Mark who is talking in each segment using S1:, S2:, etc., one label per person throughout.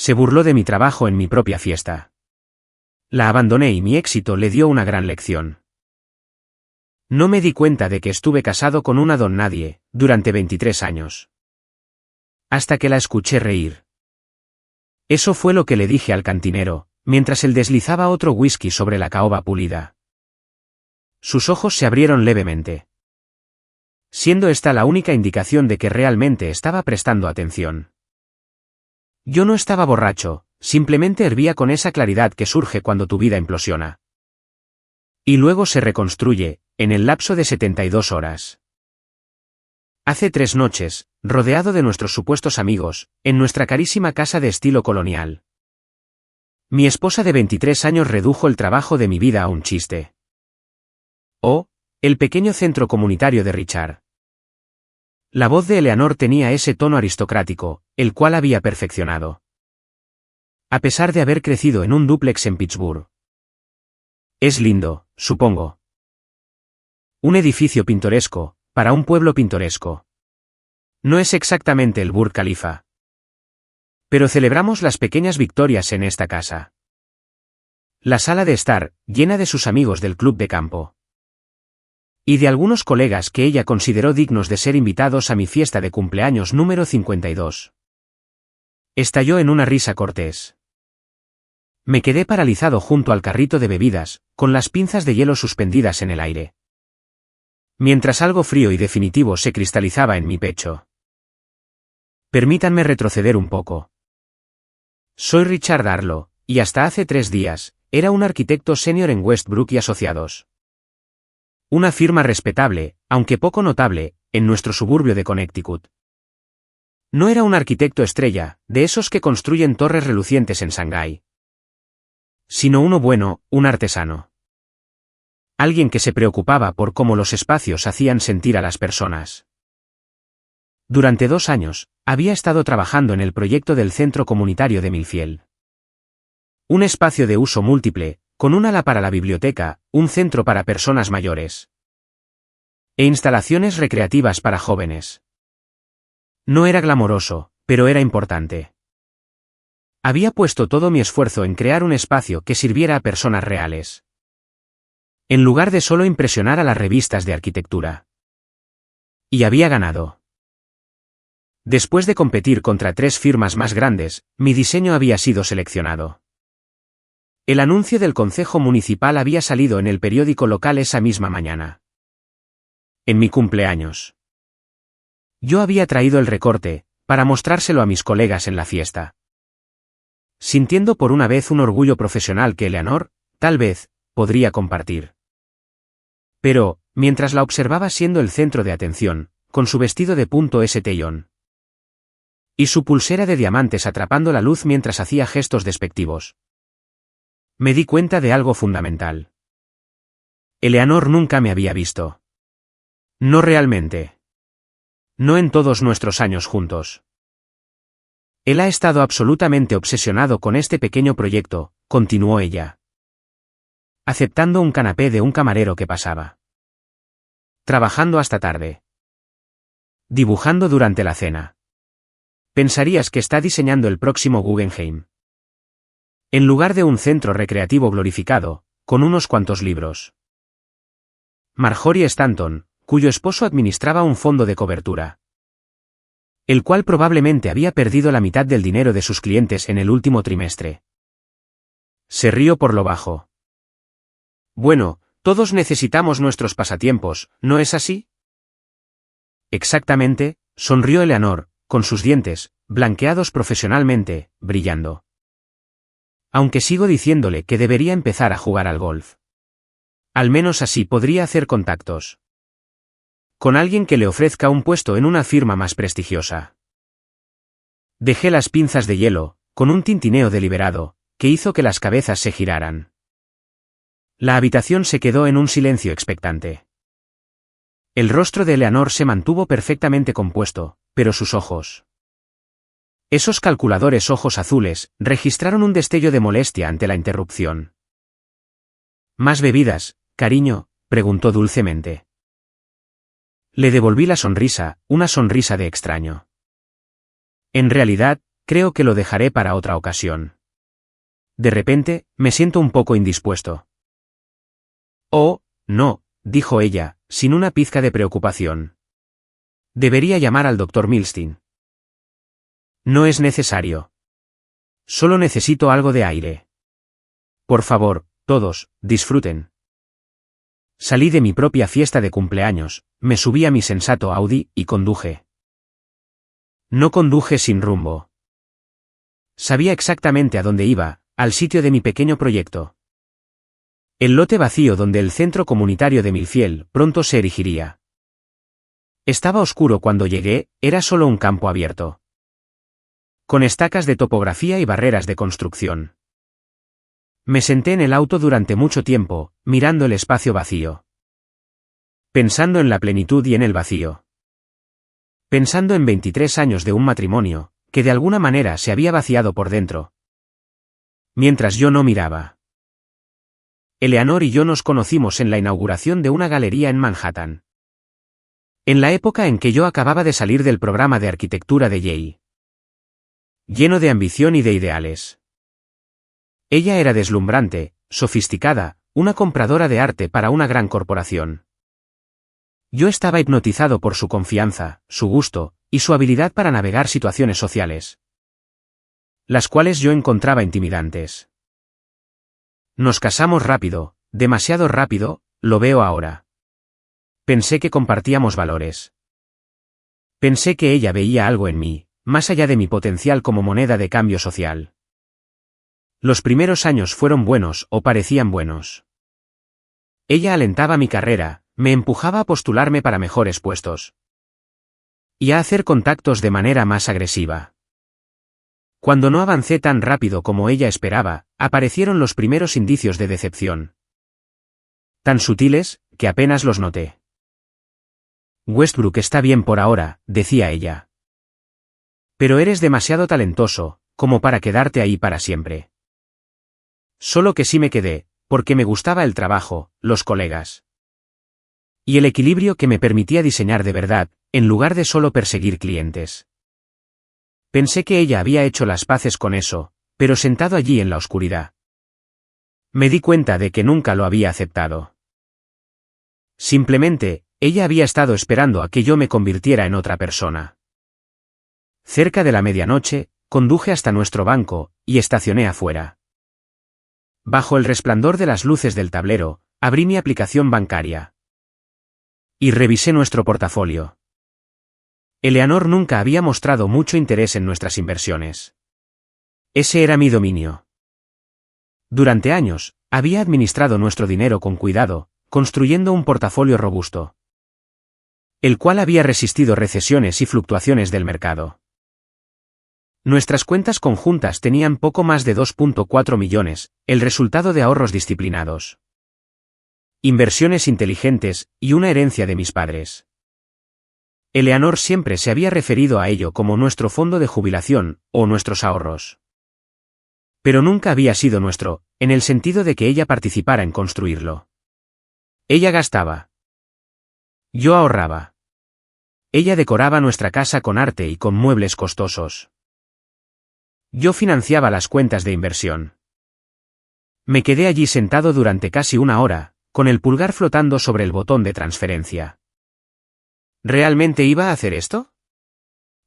S1: Se burló de mi trabajo en mi propia fiesta. La abandoné y mi éxito le dio una gran lección. No me di cuenta de que estuve casado con una don nadie, durante 23 años. Hasta que la escuché reír. Eso fue lo que le dije al cantinero, mientras él deslizaba otro whisky sobre la caoba pulida. Sus ojos se abrieron levemente. Siendo esta la única indicación de que realmente estaba prestando atención. Yo no estaba borracho, simplemente hervía con esa claridad que surge cuando tu vida implosiona. Y luego se reconstruye, en el lapso de 72 horas. Hace 3 noches, rodeado de nuestros supuestos amigos, en nuestra carísima casa de estilo colonial. Mi esposa de 23 años redujo el trabajo de mi vida a un chiste. Oh, el pequeño centro comunitario de Richard. La voz de Eleanor tenía ese tono aristocrático, el cual había perfeccionado. A pesar de haber crecido en un dúplex en Pittsburgh. Es lindo, supongo. Un edificio pintoresco, para un pueblo pintoresco. No es exactamente el Burj Khalifa. Pero celebramos las pequeñas victorias en esta casa. La sala de estar, llena de sus amigos del club de campo. Y de algunos colegas que ella consideró dignos de ser invitados a mi fiesta de cumpleaños número 52. Estalló en una risa cortés. Me quedé paralizado junto al carrito de bebidas, con las pinzas de hielo suspendidas en el aire. Mientras algo frío y definitivo se cristalizaba en mi pecho. Permítanme retroceder un poco. Soy Richard Arlo, y hasta hace 3 días, era un arquitecto senior en Westbrook y Asociados. Una firma respetable, aunque poco notable, en nuestro suburbio de Connecticut. No era un arquitecto estrella, de esos que construyen torres relucientes en Shanghái. Sino uno bueno, un artesano. Alguien que se preocupaba por cómo los espacios hacían sentir a las personas. Durante 2 años, había estado trabajando en el proyecto del centro comunitario de Millfield. Un espacio de uso múltiple, con un ala para la biblioteca, un centro para personas mayores. E instalaciones recreativas para jóvenes. No era glamoroso, pero era importante. Había puesto todo mi esfuerzo en crear un espacio que sirviera a personas reales. En lugar de solo impresionar a las revistas de arquitectura. Y había ganado. Después de competir contra 3 firmas más grandes, mi diseño había sido seleccionado. El anuncio del concejo municipal había salido en el periódico local esa misma mañana. En mi cumpleaños. Yo había traído el recorte, para mostrárselo a mis colegas en la fiesta. Sintiendo por una vez un orgullo profesional que Eleanor, tal vez, podría compartir. Pero, mientras la observaba siendo el centro de atención, con su vestido de punto St. Y su pulsera de diamantes atrapando la luz mientras hacía gestos despectivos. Me di cuenta de algo fundamental. Eleanor nunca me había visto. No realmente. No en todos nuestros años juntos. Él ha estado absolutamente obsesionado con este pequeño proyecto, continuó ella. Aceptando un canapé de un camarero que pasaba. Trabajando hasta tarde. Dibujando durante la cena. Pensarías que está diseñando el próximo Guggenheim. En lugar de un centro recreativo glorificado, con unos cuantos libros. Marjorie Stanton, cuyo esposo administraba un fondo de cobertura. El cual probablemente había perdido la mitad del dinero de sus clientes en el último trimestre. Se rió por lo bajo. Bueno, todos necesitamos nuestros pasatiempos, ¿no es así? Exactamente, sonrió Eleanor, con sus dientes, blanqueados profesionalmente, brillando. Aunque sigo diciéndole que debería empezar a jugar al golf. Al menos así podría hacer contactos. Con alguien que le ofrezca un puesto en una firma más prestigiosa. Dejé las pinzas de hielo, con un tintineo deliberado, que hizo que las cabezas se giraran. La habitación se quedó en un silencio expectante. El rostro de Eleanor se mantuvo perfectamente compuesto, pero sus ojos. Esos calculadores ojos azules, registraron un destello de molestia ante la interrupción. ¿Más bebidas, cariño?, preguntó dulcemente. Le devolví la sonrisa, una sonrisa de extraño. En realidad, creo que lo dejaré para otra ocasión. De repente, me siento un poco indispuesto. Oh, no, dijo ella, sin una pizca de preocupación. Debería llamar al doctor Milstein. No es necesario. Solo necesito algo de aire. Por favor, todos, disfruten. Salí de mi propia fiesta de cumpleaños, me subí a mi sensato Audi y conduje. No conduje sin rumbo. Sabía exactamente a dónde iba, al sitio de mi pequeño proyecto. El lote vacío donde el centro comunitario de Millfield pronto se erigiría. Estaba oscuro cuando llegué, era solo un campo abierto. Con estacas de topografía y barreras de construcción. Me senté en el auto durante mucho tiempo, mirando el espacio vacío. Pensando en la plenitud y en el vacío. Pensando en 23 años de un matrimonio, que de alguna manera se había vaciado por dentro. Mientras yo no miraba. Eleanor y yo nos conocimos en la inauguración de una galería en Manhattan. En la época en que yo acababa de salir del programa de arquitectura de Yale. Lleno de ambición y de ideales. Ella era deslumbrante, sofisticada, una compradora de arte para una gran corporación. Yo estaba hipnotizado por su confianza, su gusto, y su habilidad para navegar situaciones sociales. Las cuales yo encontraba intimidantes. Nos casamos rápido, demasiado rápido, lo veo ahora. Pensé que compartíamos valores. Pensé que ella veía algo en mí, más allá de mi potencial como moneda de cambio social. Los primeros años fueron buenos o parecían buenos. Ella alentaba mi carrera, me empujaba a postularme para mejores puestos. Y a hacer contactos de manera más agresiva. Cuando no avancé tan rápido como ella esperaba, aparecieron los primeros indicios de decepción. Tan sutiles, que apenas los noté. Westbrook está bien por ahora, decía ella. Pero eres demasiado talentoso, como para quedarte ahí para siempre. Solo que sí me quedé, porque me gustaba el trabajo, los colegas. Y el equilibrio que me permitía diseñar de verdad, en lugar de solo perseguir clientes. Pensé que ella había hecho las paces con eso, pero sentado allí en la oscuridad. Me di cuenta de que nunca lo había aceptado. Simplemente, ella había estado esperando a que yo me convirtiera en otra persona. Cerca de la medianoche, conduje hasta nuestro banco, y estacioné afuera. Bajo el resplandor de las luces del tablero, abrí mi aplicación bancaria. Y revisé nuestro portafolio. Eleanor nunca había mostrado mucho interés en nuestras inversiones. Ese era mi dominio. Durante años, había administrado nuestro dinero con cuidado, construyendo un portafolio robusto. El cual había resistido recesiones y fluctuaciones del mercado. Nuestras cuentas conjuntas tenían poco más de 2,4 millones, el resultado de ahorros disciplinados. Inversiones inteligentes, y una herencia de mis padres. Eleanor siempre se había referido a ello como nuestro fondo de jubilación, o nuestros ahorros. Pero nunca había sido nuestro, en el sentido de que ella participara en construirlo. Ella gastaba. Yo ahorraba. Ella decoraba nuestra casa con arte y con muebles costosos. Yo financiaba las cuentas de inversión. Me quedé allí sentado durante casi una hora, con el pulgar flotando sobre el botón de transferencia. ¿Realmente iba a hacer esto?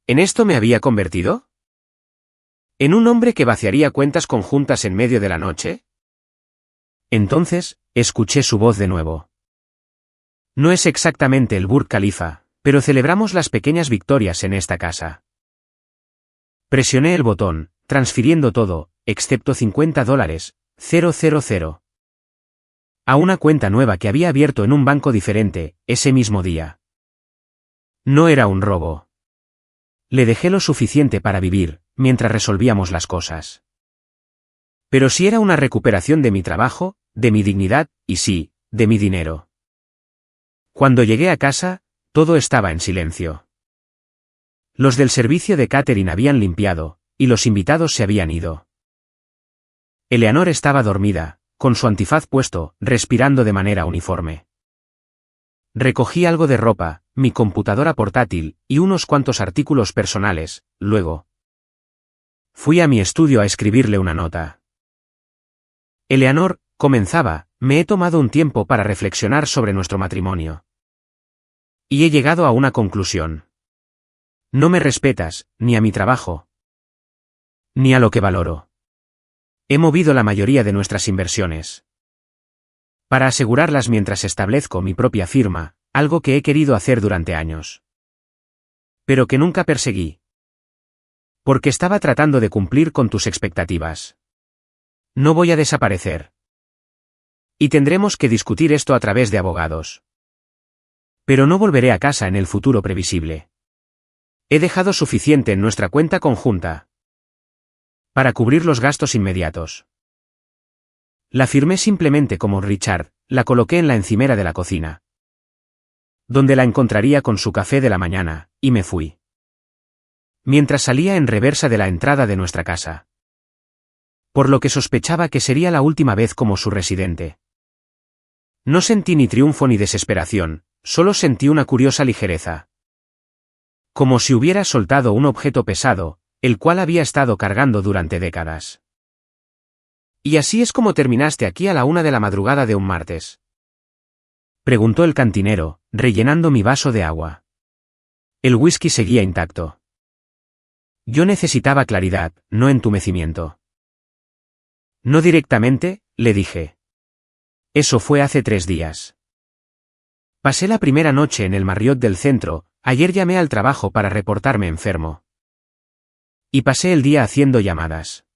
S1: ¿En esto me había convertido? ¿En un hombre que vaciaría cuentas conjuntas en medio de la noche? Entonces, escuché su voz de nuevo. No es exactamente el Burj Khalifa, pero celebramos las pequeñas victorias en esta casa. Presioné el botón, transfiriendo todo, excepto $50,000, a una cuenta nueva que había abierto en un banco diferente, ese mismo día. No era un robo. Le dejé lo suficiente para vivir, mientras resolvíamos las cosas. Pero sí era una recuperación de mi trabajo, de mi dignidad, y sí, de mi dinero. Cuando llegué a casa, todo estaba en silencio. Los del servicio de catering habían limpiado, y los invitados se habían ido. Eleanor estaba dormida, con su antifaz puesto, respirando de manera uniforme. Recogí algo de ropa, mi computadora portátil, y unos cuantos artículos personales, luego. Fui a mi estudio a escribirle una nota. Eleanor, comenzaba, me he tomado un tiempo para reflexionar sobre nuestro matrimonio. Y he llegado a una conclusión. No me respetas, ni a mi trabajo, ni a lo que valoro. He movido la mayoría de nuestras inversiones para asegurarlas mientras establezco mi propia firma, algo que he querido hacer durante años, pero que nunca perseguí. Porque estaba tratando de cumplir con tus expectativas. No voy a desaparecer. Y tendremos que discutir esto a través de abogados. Pero no volveré a casa en el futuro previsible. He dejado suficiente en nuestra cuenta conjunta para cubrir los gastos inmediatos. La firmé simplemente como Richard, la coloqué en la encimera de la cocina, donde la encontraría con su café de la mañana, y me fui. Mientras salía en reversa de la entrada de nuestra casa. Por lo que sospechaba que sería la última vez como su residente. No sentí ni triunfo ni desesperación, solo sentí una curiosa ligereza. Como si hubiera soltado un objeto pesado, el cual había estado cargando durante décadas. ¿Y así es como terminaste aquí a la 1 de la madrugada de un martes?, preguntó el cantinero, rellenando mi vaso de agua. El whisky seguía intacto. Yo necesitaba claridad, no entumecimiento. No directamente, le dije. Eso fue hace 3 días. Pasé la primera noche en el Marriott del centro, ayer llamé al trabajo para reportarme enfermo. Y pasé el día haciendo llamadas.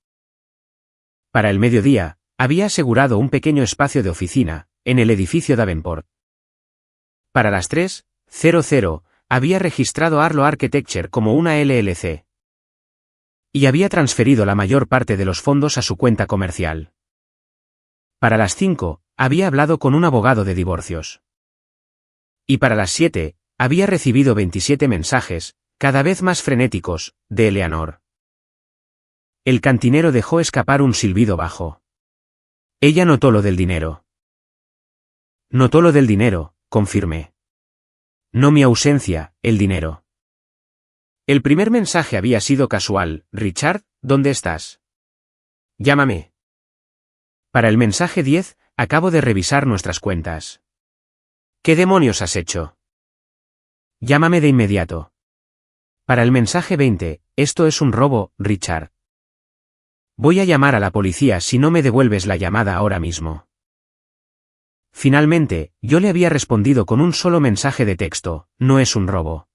S1: Para el mediodía, había asegurado un pequeño espacio de oficina, en el edificio Davenport. Para las 3:00, había registrado Arlo Architecture como una LLC. Y había transferido la mayor parte de los fondos a su cuenta comercial. Para las 5, había hablado con un abogado de divorcios. Y para las 7, había recibido 27 mensajes, cada vez más frenéticos, de Eleanor. El cantinero dejó escapar un silbido bajo. Ella notó lo del dinero. Notó lo del dinero, confirmé. No mi ausencia, el dinero. El primer mensaje había sido casual. Richard, ¿dónde estás? Llámame. Para el mensaje 10, acabo de revisar nuestras cuentas. ¿Qué demonios has hecho? Llámame de inmediato. Para el mensaje 20, esto es un robo, Richard. Voy a llamar a la policía si no me devuelves la llamada ahora mismo. Finalmente, yo le había respondido con un solo mensaje de texto, no es un robo.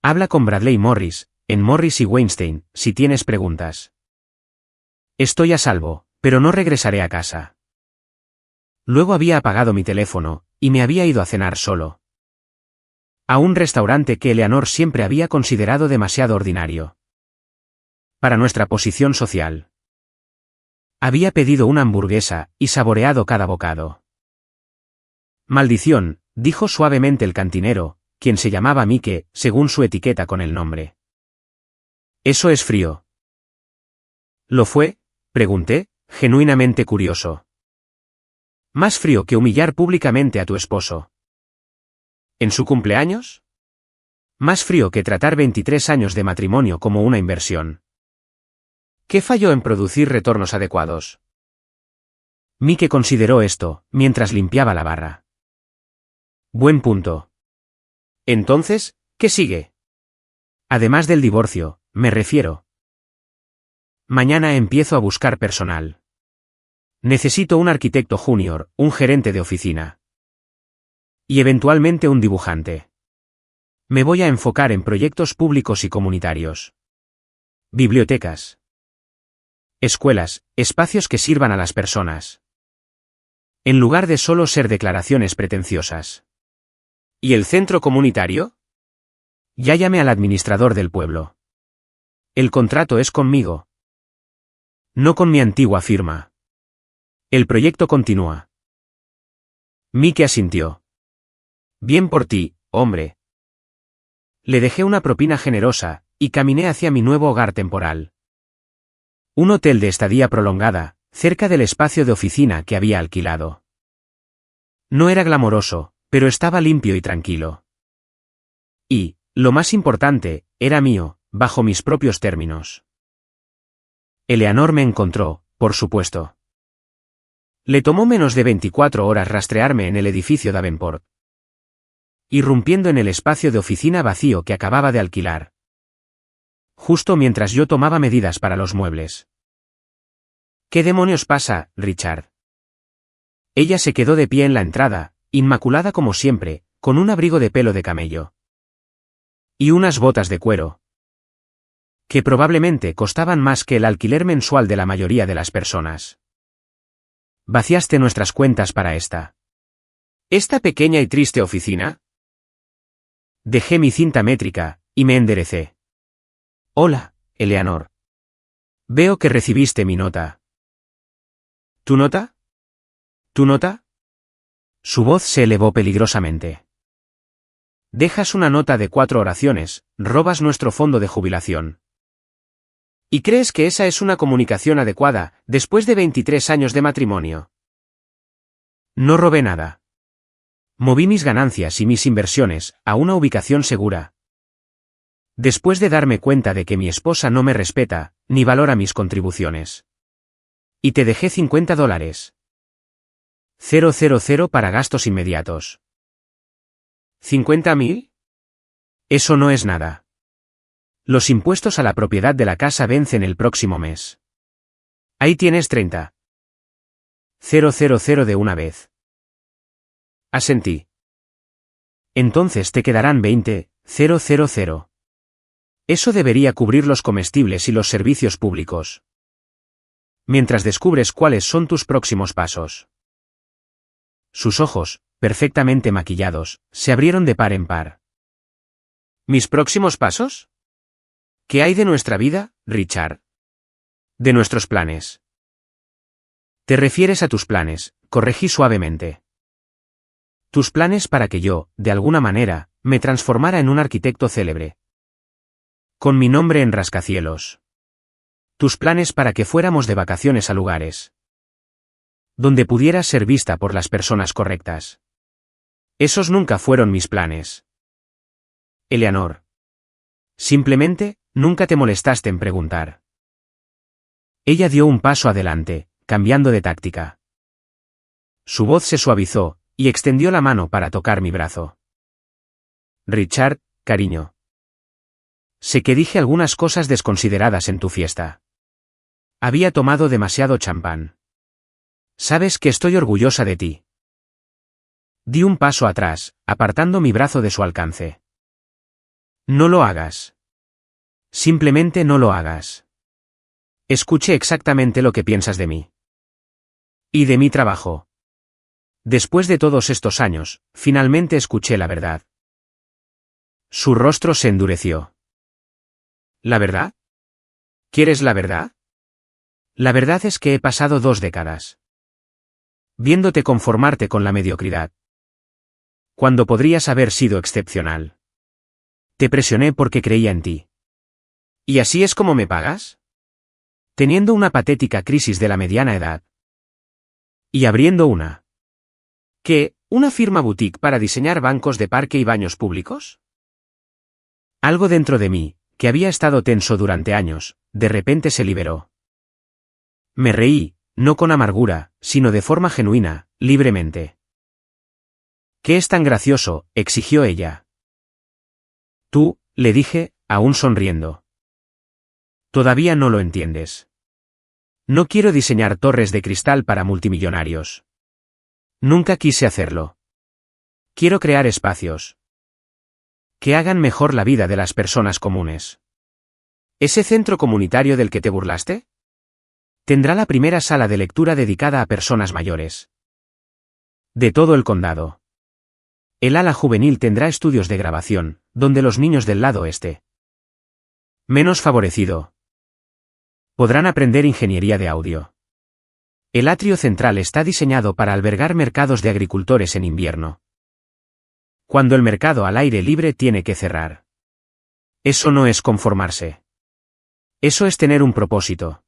S1: Habla con Bradley Morris, en Morris y Weinstein, si tienes preguntas. Estoy a salvo, pero no regresaré a casa. Luego había apagado mi teléfono, y me había ido a cenar solo. A un restaurante que Eleanor siempre había considerado demasiado ordinario para nuestra posición social. Había pedido una hamburguesa, y saboreado cada bocado. Maldición, dijo suavemente el cantinero, quien se llamaba Mike, según su etiqueta con el nombre. Eso es frío. ¿Lo fue?, pregunté, genuinamente curioso. Más frío que humillar públicamente a tu esposo. ¿En su cumpleaños? Más frío que tratar 23 años de matrimonio como una inversión. ¿Qué falló en producir retornos adecuados? Mike consideró esto, mientras limpiaba la barra. Buen punto. Entonces, ¿qué sigue? Además del divorcio, me refiero. Mañana empiezo a buscar personal. Necesito un arquitecto junior, un gerente de oficina. Y eventualmente un dibujante. Me voy a enfocar en proyectos públicos y comunitarios. Bibliotecas. Escuelas, espacios que sirvan a las personas. En lugar de solo ser declaraciones pretenciosas. ¿Y el centro comunitario? Ya llamé al administrador del pueblo. El contrato es conmigo. No con mi antigua firma. El proyecto continúa. Mike asintió. Bien por ti, hombre. Le dejé una propina generosa, y caminé hacia mi nuevo hogar temporal. Un hotel de estadía prolongada, cerca del espacio de oficina que había alquilado. No era glamoroso, pero estaba limpio y tranquilo. Y, lo más importante, era mío, bajo mis propios términos. Eleanor me encontró, por supuesto. Le tomó menos de 24 horas rastrearme en el edificio Davenport, irrumpiendo en el espacio de oficina vacío que acababa de alquilar, justo mientras yo tomaba medidas para los muebles. ¿Qué demonios pasa, Richard? Ella se quedó de pie en la entrada, inmaculada como siempre, con un abrigo de pelo de camello y unas botas de cuero, que probablemente costaban más que el alquiler mensual de la mayoría de las personas. ¿Vaciaste nuestras cuentas para esta pequeña y triste oficina? Dejé mi cinta métrica, y me enderecé. Hola, Eleanor. Veo que recibiste mi nota. ¿Tu nota? ¿Tu nota? Su voz se elevó peligrosamente. Dejas una nota de 4 oraciones, robas nuestro fondo de jubilación. ¿Y crees que esa es una comunicación adecuada, después de 23 años de matrimonio? No robé nada. Moví mis ganancias y mis inversiones a una ubicación segura. Después de darme cuenta de que mi esposa no me respeta, ni valora mis contribuciones. Y te dejé $50. 000 para gastos inmediatos. ¿50.000? Eso no es nada. Los impuestos a la propiedad de la casa vencen el próximo mes. Ahí tienes 30. 000 de una vez. Asentí. Entonces te quedarán 20. 000. Eso debería cubrir los comestibles y los servicios públicos. Mientras descubres cuáles son tus próximos pasos. Sus ojos, perfectamente maquillados, se abrieron de par en par. ¿Mis próximos pasos? ¿Qué hay de nuestra vida, Richard? De nuestros planes. Te refieres a tus planes, corregí suavemente. Tus planes para que yo, de alguna manera, me transformara en un arquitecto célebre. Con mi nombre en rascacielos. Tus planes para que fuéramos de vacaciones a lugares donde pudieras ser vista por las personas correctas. Esos nunca fueron mis planes. Eleanor. Simplemente, nunca te molestaste en preguntar. Ella dio un paso adelante, cambiando de táctica. Su voz se suavizó, y extendió la mano para tocar mi brazo. Richard, cariño. Sé que dije algunas cosas desconsideradas en tu fiesta. Había tomado demasiado champán. Sabes que estoy orgullosa de ti. Di un paso atrás, apartando mi brazo de su alcance. No lo hagas. Simplemente no lo hagas. Escuché exactamente lo que piensas de mí. Y de mi trabajo. Después de todos estos años, finalmente escuché la verdad. Su rostro se endureció. ¿La verdad? ¿Quieres la verdad? La verdad es que he pasado 2 décadas viéndote conformarte con la mediocridad, cuando podrías haber sido excepcional. Te presioné porque creía en ti. ¿Y así es como me pagas? Teniendo una patética crisis de la mediana edad. Y abriendo una. ¿Qué? ¿Una firma boutique para diseñar bancos de parque y baños públicos? Algo dentro de mí, que había estado tenso durante años, de repente se liberó. Me reí, no con amargura, sino de forma genuina, libremente. ¿Qué es tan gracioso?, exigió ella. Tú, le dije, aún sonriendo. Todavía no lo entiendes. No quiero diseñar torres de cristal para multimillonarios. Nunca quise hacerlo. Quiero crear espacios que hagan mejor la vida de las personas comunes. ¿Ese centro comunitario del que te burlaste? Tendrá la primera sala de lectura dedicada a personas mayores de todo el condado. El ala juvenil tendrá estudios de grabación, donde los niños del lado este, menos favorecido, podrán aprender ingeniería de audio. El atrio central está diseñado para albergar mercados de agricultores en invierno, cuando el mercado al aire libre tiene que cerrar. Eso no es conformarse. Eso es tener un propósito.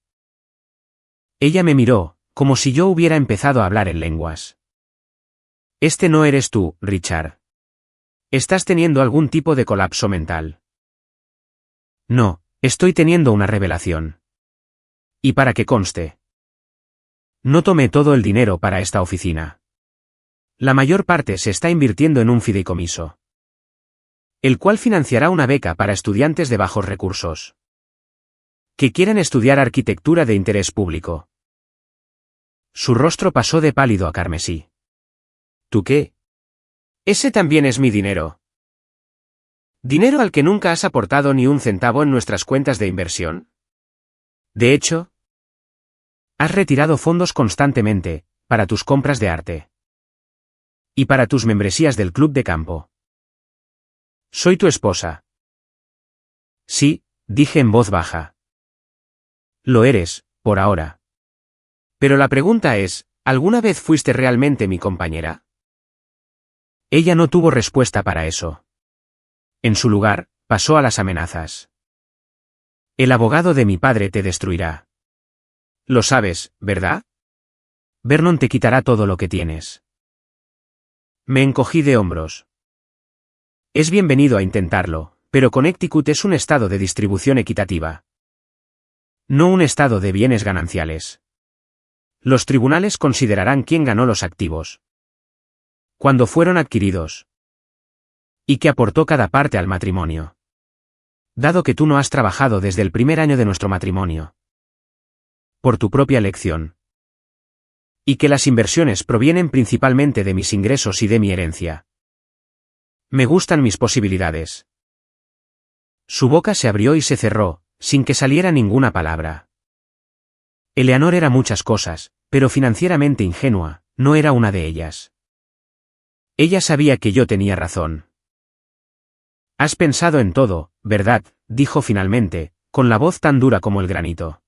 S1: Ella me miró, como si yo hubiera empezado a hablar en lenguas. Este no eres tú, Richard. Estás teniendo algún tipo de colapso mental. No, estoy teniendo una revelación. Y para que conste. No tomé todo el dinero para esta oficina. La mayor parte se está invirtiendo en un fideicomiso, el cual financiará una beca para estudiantes de bajos recursos que quieren estudiar arquitectura de interés público. Su rostro pasó de pálido a carmesí. ¿Tú qué? Ese también es mi dinero. ¿Dinero al que nunca has aportado ni un centavo en nuestras cuentas de inversión? De hecho, has retirado fondos constantemente, para tus compras de arte. Y para tus membresías del club de campo. Soy tu esposa. Sí, dije en voz baja. Lo eres, por ahora. Pero la pregunta es, ¿alguna vez fuiste realmente mi compañera? Ella no tuvo respuesta para eso. En su lugar, pasó a las amenazas. El abogado de mi padre te destruirá. Lo sabes, ¿verdad? Vernon te quitará todo lo que tienes. Me encogí de hombros. Es bienvenido a intentarlo, pero Connecticut es un estado de distribución equitativa. No un estado de bienes gananciales. Los tribunales considerarán quién ganó los activos, cuándo fueron adquiridos, y qué aportó cada parte al matrimonio. Dado que tú no has trabajado desde el primer año de nuestro matrimonio, por tu propia elección, y que las inversiones provienen principalmente de mis ingresos y de mi herencia. Me gustan mis posibilidades. Su boca se abrió y se cerró, sin que saliera ninguna palabra. Eleanor era muchas cosas, pero financieramente ingenua, no era una de ellas. Ella sabía que yo tenía razón. Has pensado en todo, ¿verdad?, dijo finalmente, con la voz tan dura como el granito.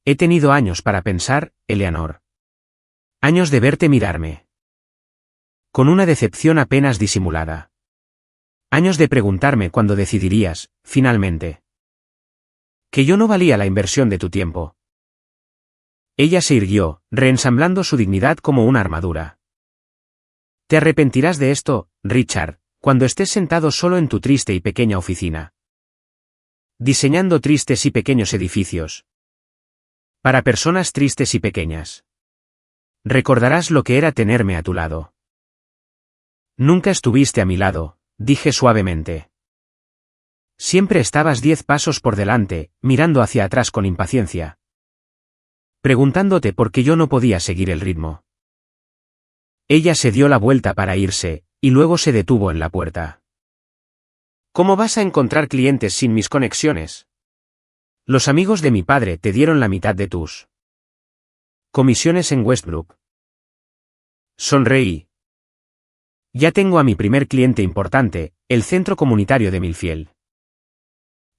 S1: He tenido años para pensar, Eleanor. Años de verte mirarme con una decepción apenas disimulada. Años de preguntarme cuándo decidirías, finalmente, que yo no valía la inversión de tu tiempo. Ella se irguió, reensamblando su dignidad como una armadura. Te arrepentirás de esto, Richard, cuando estés sentado solo en tu triste y pequeña oficina, diseñando tristes y pequeños edificios para personas tristes y pequeñas. Recordarás lo que era tenerme a tu lado. Nunca estuviste a mi lado, dije suavemente. Siempre estabas 10 pasos por delante, mirando hacia atrás con impaciencia, preguntándote por qué yo no podía seguir el ritmo. Ella se dio la vuelta para irse, y luego se detuvo en la puerta. ¿Cómo vas a encontrar clientes sin mis conexiones? Los amigos de mi padre te dieron la mitad de tus comisiones en Westbrook. Sonreí. Ya tengo a mi primer cliente importante, el Centro Comunitario de Millfield.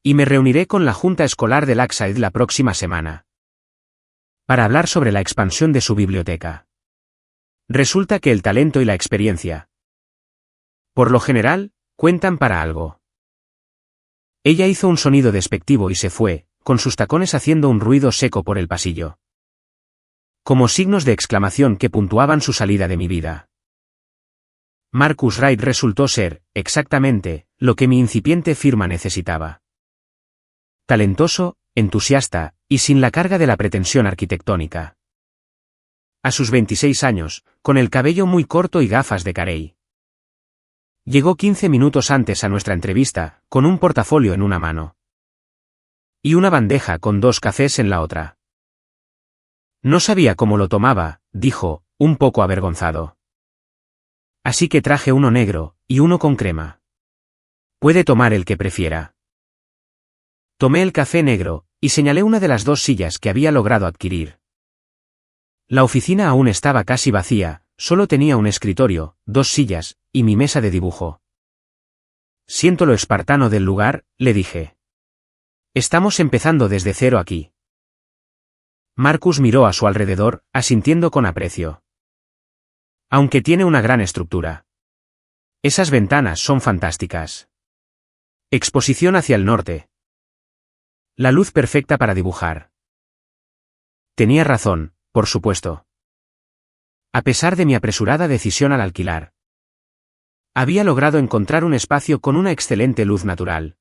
S1: Y me reuniré con la Junta Escolar de Lakeside la próxima semana para hablar sobre la expansión de su biblioteca. Resulta que el talento y la experiencia, por lo general, cuentan para algo. Ella hizo un sonido despectivo y se fue, con sus tacones haciendo un ruido seco por el pasillo, como signos de exclamación que puntuaban su salida de mi vida. Marcus Wright resultó ser, exactamente, lo que mi incipiente firma necesitaba. Talentoso, entusiasta, y sin la carga de la pretensión arquitectónica. A sus 26 años, con el cabello muy corto y gafas de carey. Llegó 15 minutos antes a nuestra entrevista, con un portafolio en una mano y una bandeja con 2 cafés en la otra. No sabía cómo lo tomaba, dijo, un poco avergonzado. Así que traje uno negro, y uno con crema. Puede tomar el que prefiera. Tomé el café negro, y señalé una de las 2 sillas que había logrado adquirir. La oficina aún estaba casi vacía, solo tenía un escritorio, 2 sillas, y mi mesa de dibujo. Siento lo espartano del lugar, le dije. Estamos empezando desde cero aquí. Marcus miró a su alrededor, asintiendo con aprecio. Aunque tiene una gran estructura. Esas ventanas son fantásticas. Exposición hacia el norte. La luz perfecta para dibujar. Tenía razón, por supuesto. A pesar de mi apresurada decisión al alquilar, había logrado encontrar un espacio con una excelente luz natural.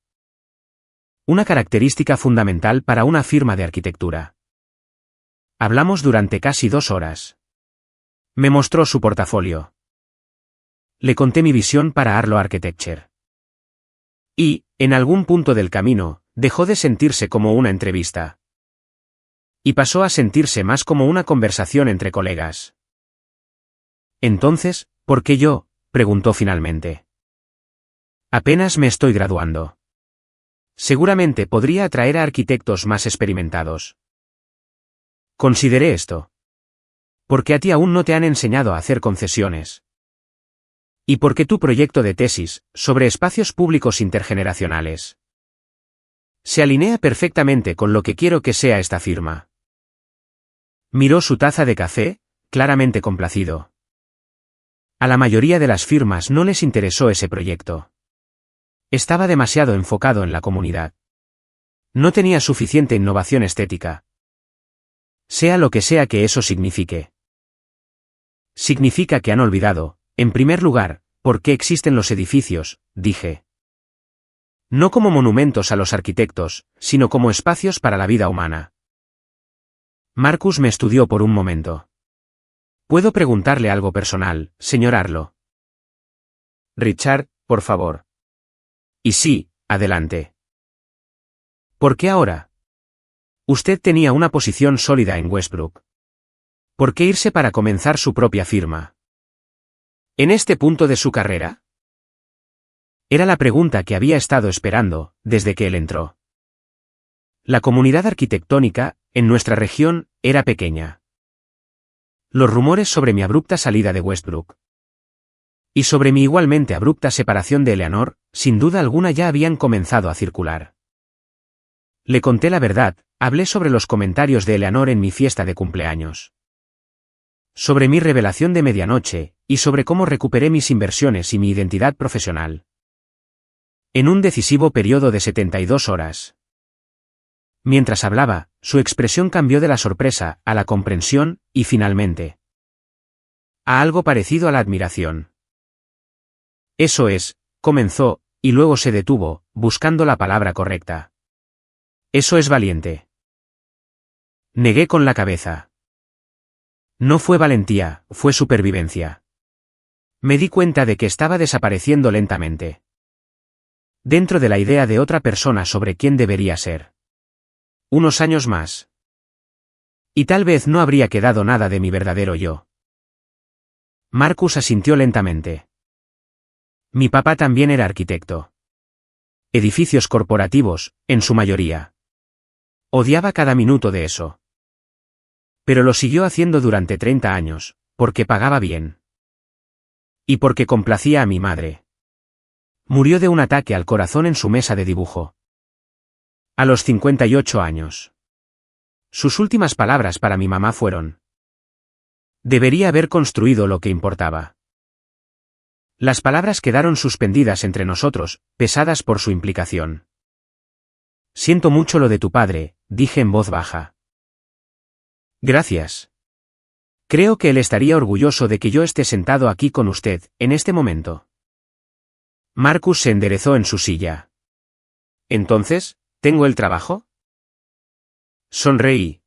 S1: una característica fundamental para una firma de arquitectura. Hablamos durante casi 2 horas. Me mostró su portafolio. Le conté mi visión para Arlo Architecture. Y, en algún punto del camino, dejó de sentirse como una entrevista. Y pasó a sentirse más como una conversación entre colegas. Entonces, ¿por qué yo?, preguntó finalmente. Apenas me estoy graduando. Seguramente podría atraer a arquitectos más experimentados. Consideré esto. Porque a ti aún no te han enseñado a hacer concesiones. Y porque tu proyecto de tesis, sobre espacios públicos intergeneracionales, se alinea perfectamente con lo que quiero que sea esta firma. Miró su taza de café, claramente complacido. A la mayoría de las firmas no les interesó ese proyecto. Estaba demasiado enfocado en la comunidad. No tenía suficiente innovación estética. Sea lo que sea que eso signifique. Significa que han olvidado, en primer lugar, por qué existen los edificios, dije. No como monumentos a los arquitectos, sino como espacios para la vida humana. Marcus me estudió por un momento. ¿Puedo preguntarle algo personal, señor Arlo? Richard, por favor. Y sí, adelante. ¿Por qué ahora? Usted tenía una posición sólida en Westbrook. ¿Por qué irse para comenzar su propia firma? ¿En este punto de su carrera? Era la pregunta que había estado esperando, desde que él entró. La comunidad arquitectónica, en nuestra región, era pequeña. Los rumores sobre mi abrupta salida de Westbrook y sobre mi igualmente abrupta separación de Eleanor, sin duda alguna ya habían comenzado a circular. Le conté la verdad, hablé sobre los comentarios de Eleanor en mi fiesta de cumpleaños. Sobre mi revelación de medianoche, y sobre cómo recuperé mis inversiones y mi identidad profesional. En un decisivo periodo de 72 horas. Mientras hablaba, su expresión cambió de la sorpresa a la comprensión, y finalmente, a algo parecido a la admiración. Eso es, comenzó, y luego se detuvo, buscando la palabra correcta. Eso es valiente. Negué con la cabeza. No fue valentía, fue supervivencia. Me di cuenta de que estaba desapareciendo lentamente. Dentro de la idea de otra persona sobre quién debería ser. Unos años más. Y tal vez no habría quedado nada de mi verdadero yo. Marcus asintió lentamente. Mi papá también era arquitecto. Edificios corporativos, en su mayoría. Odiaba cada minuto de eso. Pero lo siguió haciendo durante 30 años, porque pagaba bien. Y porque complacía a mi madre. Murió de un ataque al corazón en su mesa de dibujo. A los 58 años. Sus últimas palabras para mi mamá fueron: debería haber construido lo que importaba. Las palabras quedaron suspendidas entre nosotros, pesadas por su implicación. Siento mucho lo de tu padre, dije en voz baja. Gracias. Creo que él estaría orgulloso de que yo esté sentado aquí con usted, en este momento. Marcus se enderezó en su silla. Entonces, ¿tengo el trabajo? Sonreí.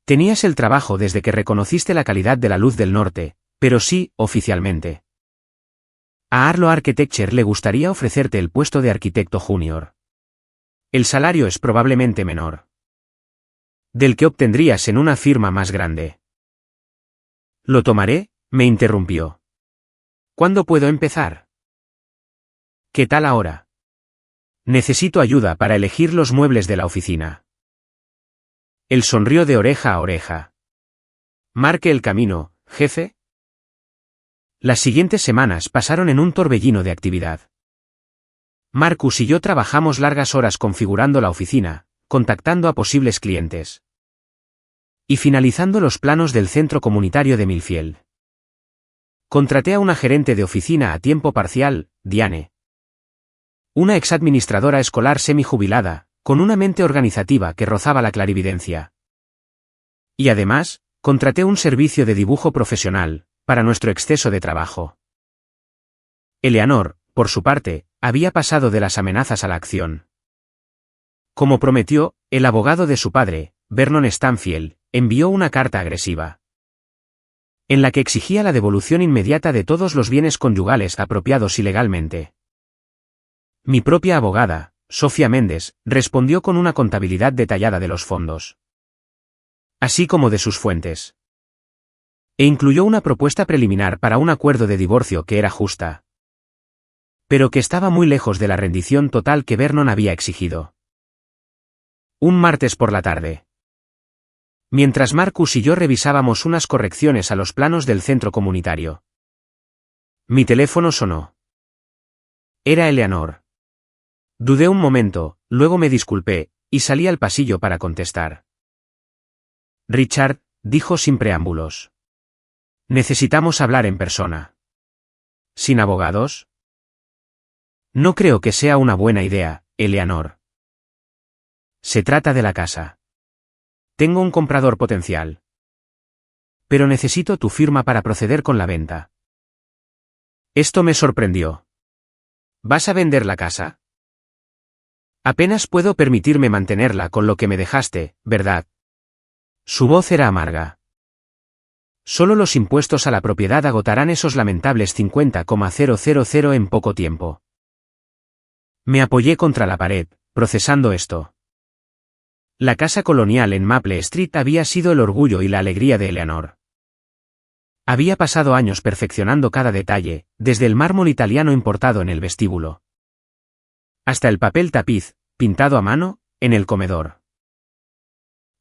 S1: Tenías el trabajo desde que reconociste la calidad de la luz del norte, pero sí, oficialmente. A Arlo Architecture le gustaría ofrecerte el puesto de arquitecto junior. El salario es probablemente menor del que obtendrías en una firma más grande. Lo tomaré, me interrumpió. ¿Cuándo puedo empezar? ¿Qué tal ahora? Necesito ayuda para elegir los muebles de la oficina. Él sonrió de oreja a oreja. Marque el camino, jefe. Las siguientes semanas pasaron en un torbellino de actividad. Marcus y yo trabajamos largas horas configurando la oficina, contactando a posibles clientes. Y finalizando los planos del centro comunitario de Millfield. Contraté a una gerente de oficina a tiempo parcial, Diane. Una exadministradora escolar semi-jubilada, con una mente organizativa que rozaba la clarividencia. Y además, contraté un servicio de dibujo profesional, para nuestro exceso de trabajo. Eleanor, por su parte, había pasado de las amenazas a la acción. Como prometió, el abogado de su padre, Vernon Stanfield, envió una carta agresiva, en la que exigía la devolución inmediata de todos los bienes conyugales apropiados ilegalmente. Mi propia abogada, Sofía Méndez, respondió con una contabilidad detallada de los fondos, así como de sus fuentes. E incluyó una propuesta preliminar para un acuerdo de divorcio que era justa, pero que estaba muy lejos de la rendición total que Vernon había exigido. Un martes por la tarde, mientras Marcus y yo revisábamos unas correcciones a los planos del centro comunitario, mi teléfono sonó. Era Eleanor. Dudé un momento, luego me disculpé, y salí al pasillo para contestar. Richard, dijo sin preámbulos. Necesitamos hablar en persona. ¿Sin abogados? No creo que sea una buena idea, Eleanor. Se trata de la casa. Tengo un comprador potencial. Pero necesito tu firma para proceder con la venta. Esto me sorprendió. ¿Vas a vender la casa? Apenas puedo permitirme mantenerla con lo que me dejaste, ¿verdad? Su voz era amarga. Solo los impuestos a la propiedad agotarán esos lamentables 50,000 en poco tiempo. Me apoyé contra la pared, procesando esto. La casa colonial en Maple Street había sido el orgullo y la alegría de Eleanor. Había pasado años perfeccionando cada detalle, desde el mármol italiano importado en el vestíbulo, hasta el papel tapiz, pintado a mano, en el comedor.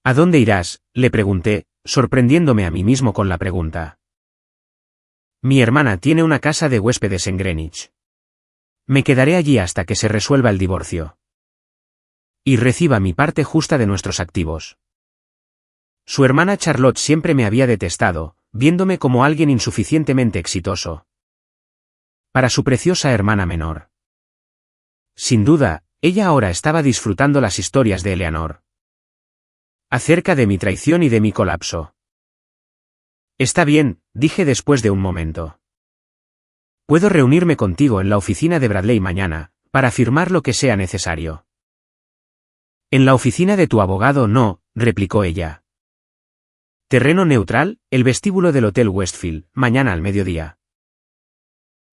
S1: ¿A dónde irás?, le pregunté, sorprendiéndome a mí mismo con la pregunta. Mi hermana tiene una casa de huéspedes en Greenwich. Me quedaré allí hasta que se resuelva el divorcio y reciba mi parte justa de nuestros activos. Su hermana Charlotte siempre me había detestado, viéndome como alguien insuficientemente exitoso para su preciosa hermana menor. Sin duda, ella ahora estaba disfrutando las historias de Eleanor acerca de mi traición y de mi colapso. Está bien, dije después de un momento. Puedo reunirme contigo en la oficina de Bradley mañana, para firmar lo que sea necesario. En la oficina de tu abogado no, replicó ella. Terreno neutral, el vestíbulo del Hotel Westfield, mañana al mediodía.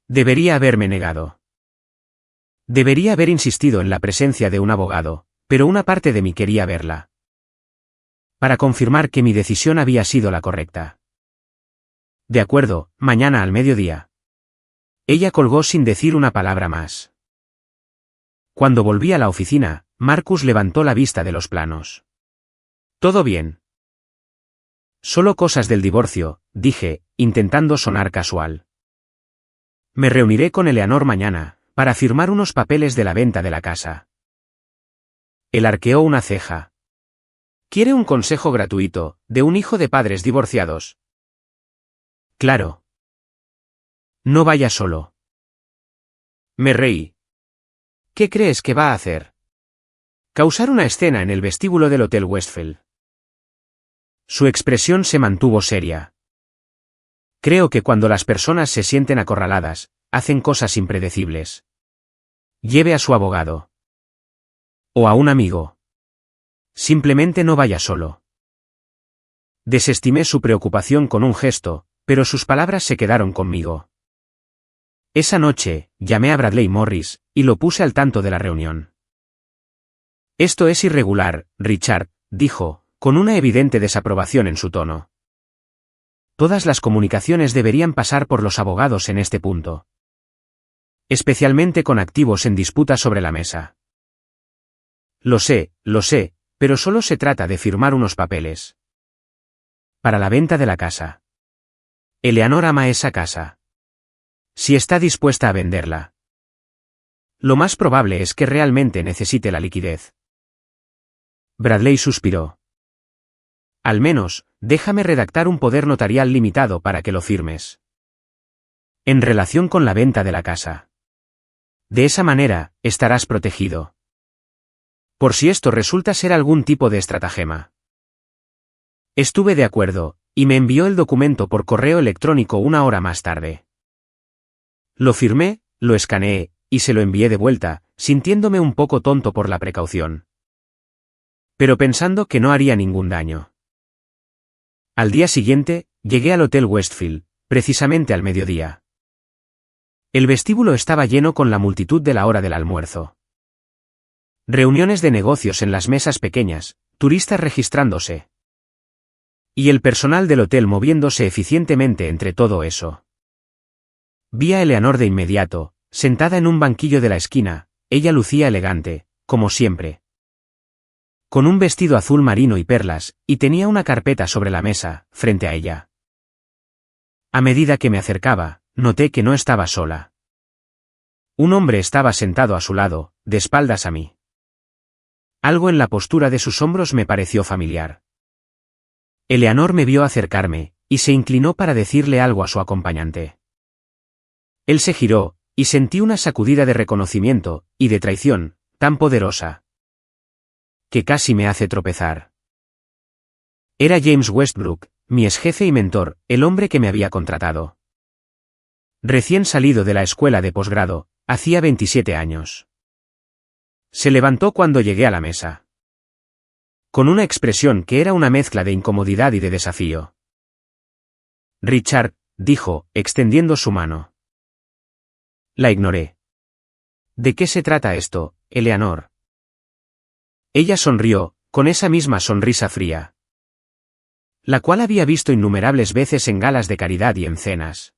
S1: Debería haberme negado. Debería haber insistido en la presencia de un abogado, pero una parte de mí quería verla, para confirmar que mi decisión había sido la correcta. De acuerdo, mañana al mediodía. Ella colgó sin decir una palabra más. Cuando volví a la oficina, Marcus levantó la vista de los planos. ¿Todo bien? Solo cosas del divorcio, dije, intentando sonar casual. Me reuniré con Eleanor mañana, para firmar unos papeles de la venta de la casa. Él arqueó una ceja. ¿Quiere un consejo gratuito, de un hijo de padres divorciados? Claro. No vaya solo. Me reí. ¿Qué crees que va a hacer? Causar una escena en el vestíbulo del Hotel Westfield. Su expresión se mantuvo seria. Creo que cuando las personas se sienten acorraladas, hacen cosas impredecibles. Lleve a su abogado. O a un amigo. Simplemente no vaya solo. Desestimé su preocupación con un gesto, pero sus palabras se quedaron conmigo. Esa noche, llamé a Bradley Morris, y lo puse al tanto de la reunión. Esto es irregular, Richard, dijo, con una evidente desaprobación en su tono. Todas las comunicaciones deberían pasar por los abogados en este punto. Especialmente con activos en disputa sobre la mesa. Lo sé, pero solo se trata de firmar unos papeles. Para la venta de la casa. Eleanor ama esa casa. Si está dispuesta a venderla. Lo más probable es que realmente necesite la liquidez. Bradley suspiró. Al menos, déjame redactar un poder notarial limitado para que lo firmes. En relación con la venta de la casa. De esa manera, estarás protegido. Por si esto resulta ser algún tipo de estratagema. Estuve de acuerdo, y me envió el documento por correo electrónico una hora más tarde. Lo firmé, lo escaneé, y se lo envié de vuelta, sintiéndome un poco tonto por la precaución. pero pensando que no haría ningún daño. Al día siguiente, llegué al Hotel Westfield, precisamente al mediodía. El vestíbulo estaba lleno con la multitud de la hora del almuerzo. Reuniones de negocios en las mesas pequeñas, turistas registrándose. Y el personal del hotel moviéndose eficientemente entre todo eso. Vi a Eleanor de inmediato, sentada en un banquillo de la esquina. Ella lucía elegante, como siempre. Con un vestido azul marino y perlas, y tenía una carpeta sobre la mesa, frente a ella. A medida que me acercaba, noté que no estaba sola. Un hombre estaba sentado a su lado, de espaldas a mí. Algo en la postura de sus hombros me pareció familiar. Eleanor me vio acercarme, y se inclinó para decirle algo a su acompañante. Él se giró, y sentí una sacudida de reconocimiento, y de traición, tan poderosa, que casi me hace tropezar. Era James Westbrook, mi exjefe y mentor, el hombre que me había contratado. Recién salido de la escuela de posgrado, hacía 27 años. Se levantó cuando llegué a la mesa. Con una expresión que era una mezcla de incomodidad y de desafío. Richard, dijo, extendiendo su mano. La ignoré. ¿De qué se trata esto, Eleanor? Ella sonrió, con esa misma sonrisa fría, la cual había visto innumerables veces en galas de caridad y en cenas.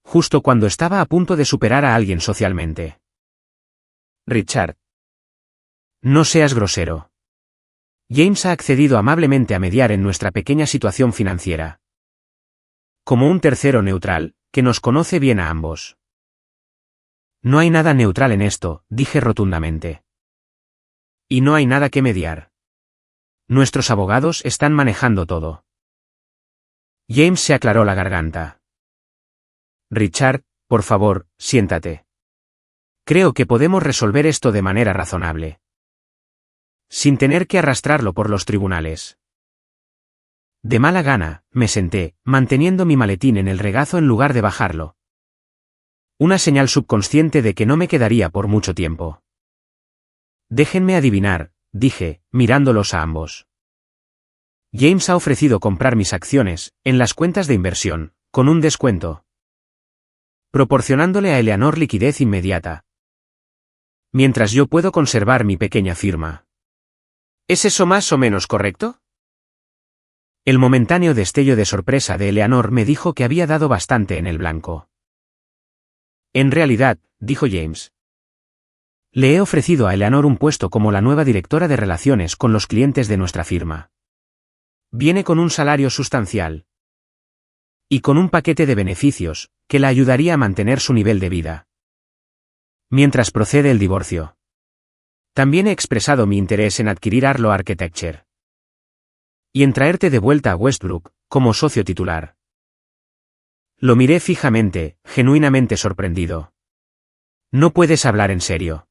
S1: Justo cuando estaba a punto de superar a alguien socialmente. Richard. No seas grosero. James ha accedido amablemente a mediar en nuestra pequeña situación financiera. Como un tercero neutral, que nos conoce bien a ambos. No hay nada neutral en esto, dije rotundamente. Y no hay nada que mediar. Nuestros abogados están manejando todo. James se aclaró la garganta. Richard, por favor, siéntate. Creo que podemos resolver esto de manera razonable. Sin tener que arrastrarlo por los tribunales. De mala gana, me senté, manteniendo mi maletín en el regazo en lugar de bajarlo. Una señal subconsciente de que no me quedaría por mucho tiempo. Déjenme adivinar, dije, mirándolos a ambos. James ha ofrecido comprar mis acciones, en las cuentas de inversión, con un descuento. Proporcionándole a Eleanor liquidez inmediata. Mientras yo puedo conservar mi pequeña firma. ¿Es eso más o menos correcto? El momentáneo destello de sorpresa de Eleanor me dijo que había dado bastante en el blanco. En realidad, dijo James. Le he ofrecido a Eleanor un puesto como la nueva directora de relaciones con los clientes de nuestra firma. Viene con un salario sustancial. Y con un paquete de beneficios, que la ayudaría a mantener su nivel de vida. Mientras procede el divorcio. También he expresado mi interés en adquirir Arlo Architecture. Y en traerte de vuelta a Westbrook, como socio titular. Lo miré fijamente, genuinamente sorprendido. No puedes hablar en serio.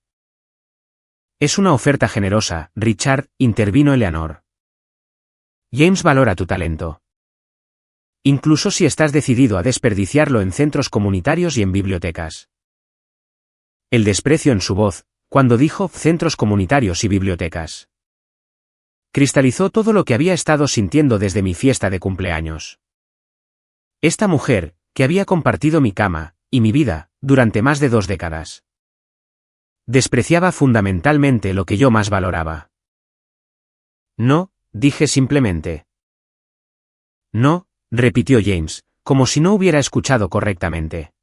S1: Es una oferta generosa, Richard, intervino Eleanor. James valora tu talento. Incluso si estás decidido a desperdiciarlo en centros comunitarios y en bibliotecas. El desprecio en su voz, cuando dijo centros comunitarios y bibliotecas. Cristalizó todo lo que había estado sintiendo desde mi fiesta de cumpleaños. Esta mujer, que había compartido mi cama, y mi vida, durante más de 2 décadas. Despreciaba fundamentalmente lo que yo más valoraba. No, dije simplemente. No, repitió James, como si no hubiera escuchado correctamente.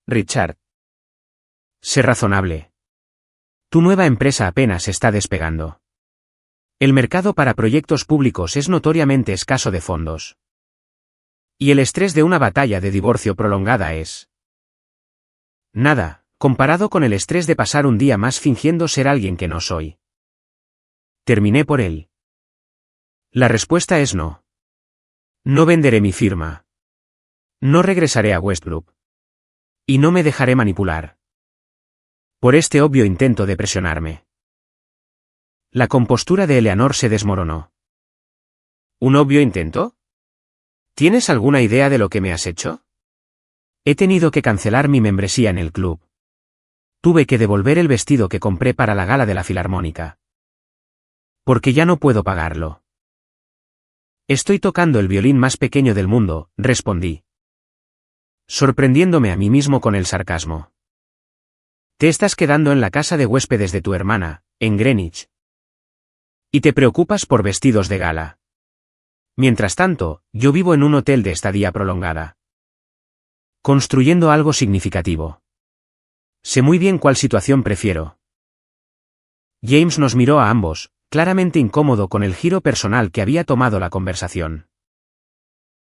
S1: Richard. Sé razonable. Tu nueva empresa apenas está despegando. El mercado para proyectos públicos es notoriamente escaso de fondos. Y el estrés de una batalla de divorcio prolongada es nada, comparado con el estrés de pasar un día más fingiendo ser alguien que no soy. Terminé por él. La respuesta es no. No venderé mi firma. No regresaré a Westbrook. Y no me dejaré manipular. Por este obvio intento de presionarme. La compostura de Eleanor se desmoronó. ¿Un obvio intento? ¿Tienes alguna idea de lo que me has hecho? He tenido que cancelar mi membresía en el club. Tuve que devolver el vestido que compré para la gala de la Filarmónica. Porque ya no puedo pagarlo. Estoy tocando el violín más pequeño del mundo, respondí, sorprendiéndome a mí mismo con el sarcasmo. Te estás quedando en la casa de huéspedes de tu hermana, en Greenwich. Y te preocupas por vestidos de gala. Mientras tanto, yo vivo en un hotel de estadía prolongada. Construyendo algo significativo. Sé muy bien cuál situación prefiero. James nos miró a ambos, claramente incómodo con el giro personal que había tomado la conversación.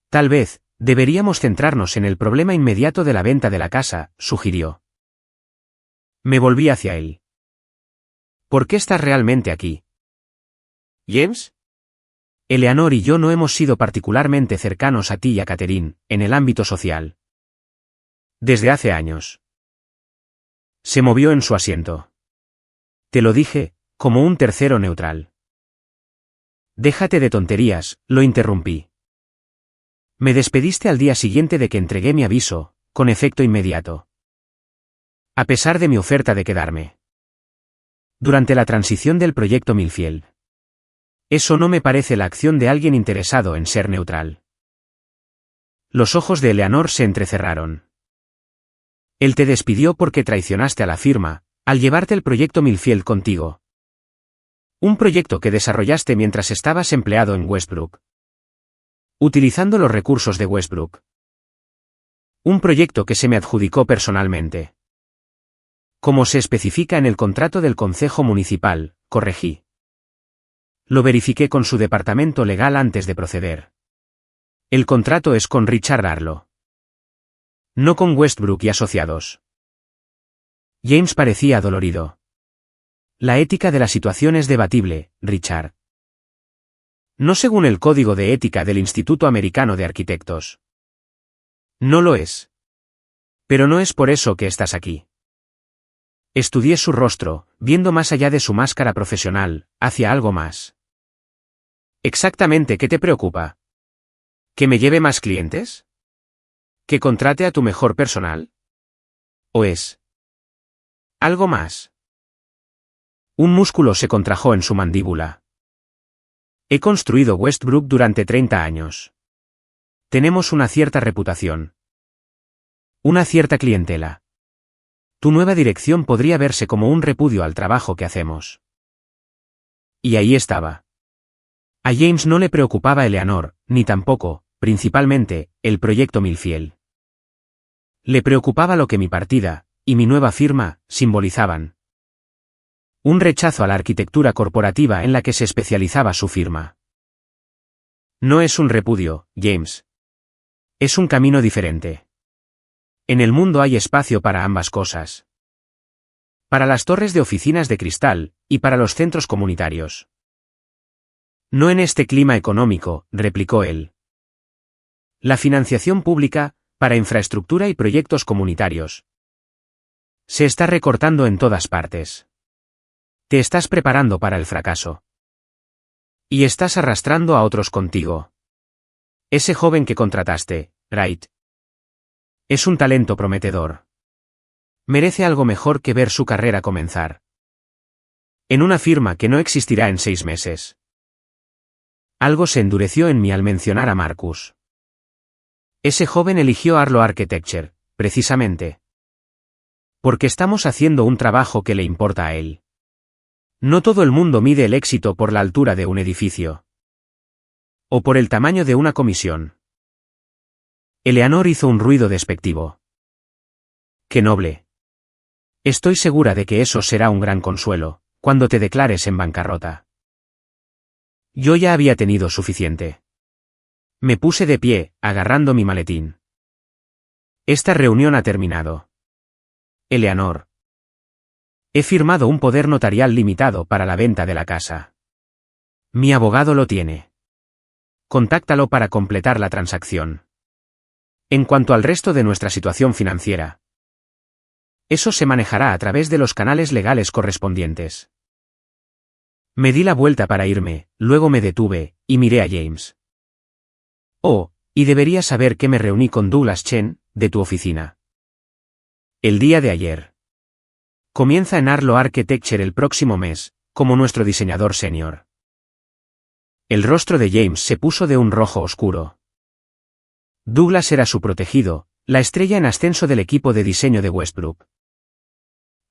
S1: Tal vez, deberíamos centrarnos en el problema inmediato de la venta de la casa, sugirió. Me volví hacia él. ¿Por qué estás realmente aquí?
S2: ¿James?
S1: Eleanor y yo no hemos sido particularmente cercanos a ti y a Catherine, en el ámbito social. Desde hace años. Se movió en su asiento. Te lo dije, como un tercero neutral. Déjate de tonterías, lo interrumpí. Me despediste al día siguiente de que entregué mi aviso, con efecto inmediato. A pesar de mi oferta de quedarme. Durante la transición del proyecto Millfield. Eso no me parece la acción de alguien interesado en ser neutral. Los ojos de Eleanor se entrecerraron. Él te despidió porque traicionaste a la firma, al llevarte el proyecto Millfield contigo. Un proyecto que desarrollaste mientras estabas empleado en Westbrook. Utilizando los recursos de Westbrook. Un proyecto que se me adjudicó personalmente. Como se especifica en el contrato del Concejo Municipal, corregí. Lo verifiqué con su departamento legal antes de proceder. El contrato es con Richard Arlo. No con Westbrook y asociados. James parecía dolorido. La ética de la situación es debatible, Richard. No según el Código de Ética del Instituto Americano de Arquitectos. No lo es. Pero no es por eso que estás aquí. Estudié su rostro, viendo más allá de su máscara profesional, hacia algo más. ¿Exactamente qué te preocupa? ¿Que me lleve más clientes? ¿Que contrate a tu mejor personal? ¿O es algo más? Un músculo se contrajo en su mandíbula. He construido Westbrook durante 30 años. Tenemos una cierta reputación. Una cierta clientela. Tu nueva dirección podría verse como un repudio al trabajo que hacemos. Y ahí estaba. A James no le preocupaba Eleanor, ni tampoco, principalmente, el proyecto Millfield. Le preocupaba lo que mi partida, y mi nueva firma, simbolizaban. Un rechazo a la arquitectura corporativa en la que se especializaba su firma. No es un repudio, James. Es un camino diferente. En el mundo hay espacio para ambas cosas. Para las torres de oficinas de cristal, y para los centros comunitarios. No en este clima económico, replicó él. La financiación pública, para infraestructura y proyectos comunitarios. Se está recortando en todas partes. Te estás preparando para el fracaso. Y estás arrastrando a otros contigo. Ese joven que contrataste, Wright. Es un talento prometedor. Merece algo mejor que ver su carrera comenzar. En una firma que no existirá en 6 meses. Algo se endureció en mí al mencionar a Marcus. Ese joven eligió Arlo Architecture, precisamente. Porque estamos haciendo un trabajo que le importa a él. No todo el mundo mide el éxito por la altura de un edificio. O por el tamaño de una comisión. Eleanor hizo un ruido despectivo. ¡Qué noble! Estoy segura de que eso será un gran consuelo, cuando te declares en bancarrota. Yo ya había tenido suficiente. Me puse de pie, agarrando mi maletín. Esta reunión ha terminado. Eleanor. He firmado un poder notarial limitado para la venta de la casa. Mi abogado lo tiene. Contáctalo para completar la transacción. En cuanto al resto de nuestra situación financiera. Eso se manejará a través de los canales legales correspondientes. Me di la vuelta para irme, luego me detuve, y miré a James. Oh, y deberías saber que me reuní con Douglas Chen, de tu oficina. El día de ayer. Comienza en Arlo Architecture el próximo mes, como nuestro diseñador senior. El rostro de James se puso de un rojo oscuro. Douglas era su protegido, la estrella en ascenso del equipo de diseño de Westbrook.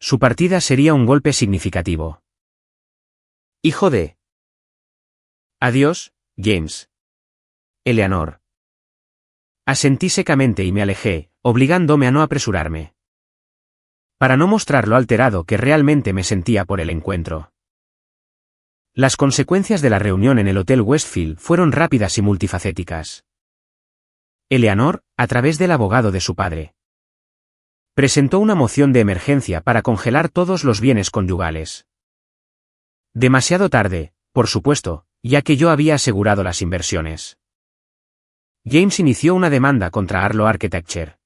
S1: Su partida sería un golpe significativo.
S2: Hijo de...
S1: Adiós, James. Eleanor. Asentí secamente y me alejé, obligándome a no apresurarme. Para no mostrar lo alterado que realmente me sentía por el encuentro. Las consecuencias de la reunión en el Hotel Westfield fueron rápidas y multifacéticas. Eleanor, a través del abogado de su padre, presentó una moción de emergencia para congelar todos los bienes conyugales. Demasiado tarde, por supuesto, ya que yo había asegurado las inversiones. James inició una demanda contra Arlo Architecture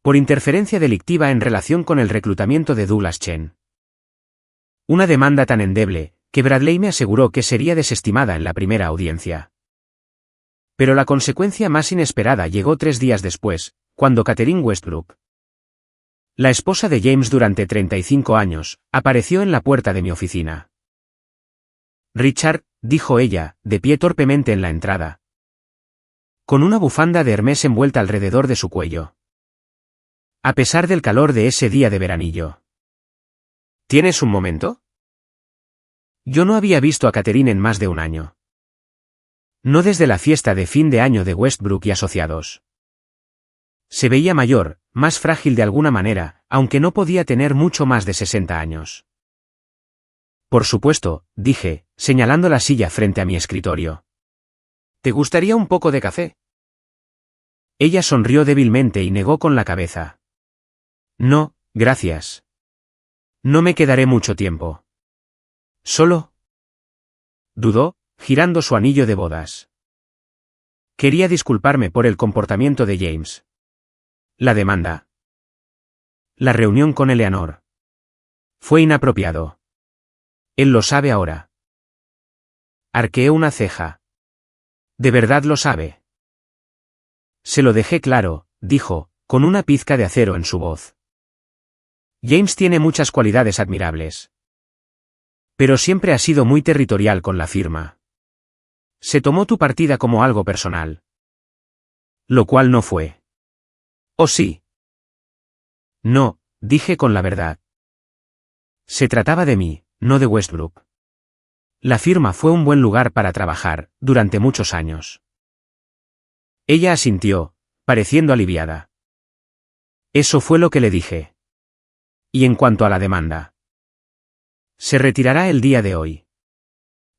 S1: por interferencia delictiva en relación con el reclutamiento de Douglas Chen. Una demanda tan endeble, que Bradley me aseguró que sería desestimada en la primera audiencia. Pero la consecuencia más inesperada llegó 3 días después, cuando Catherine Westbrook, la esposa de James durante 35 años, apareció en la puerta de mi oficina. Richard, dijo ella, de pie torpemente en la entrada, con una bufanda de Hermès envuelta alrededor de su cuello. A pesar del calor de ese día de veranillo.
S2: ¿Tienes un momento?
S1: Yo no había visto a Catherine en más de un año. No desde la fiesta de fin de año de Westbrook y asociados. Se veía mayor, más frágil de alguna manera, aunque no podía tener mucho más de 60 años. Por supuesto, dije, señalando la silla frente a mi escritorio.
S2: ¿Te gustaría un poco de café?
S1: Ella sonrió débilmente y negó con la cabeza. No, gracias. No me quedaré mucho tiempo. ¿Solo? Dudó, girando su anillo de bodas. Quería disculparme por el comportamiento de James. La demanda. La reunión con Eleanor. Fue inapropiado. Él lo sabe ahora. Arqueé una ceja. ¿De verdad lo sabe? Se lo dejé claro, dijo, con una pizca de acero en su voz. James tiene muchas cualidades admirables. Pero siempre ha sido muy territorial con la firma. Se tomó tu partida como algo personal. Lo cual no fue. ¿O sí? No, dije con la verdad. Se trataba de mí, no de Westbrook. La firma fue un buen lugar para trabajar, durante muchos años. Ella asintió, pareciendo aliviada. Eso fue lo que le dije. Y en cuanto a la demanda. Se retirará el día de hoy.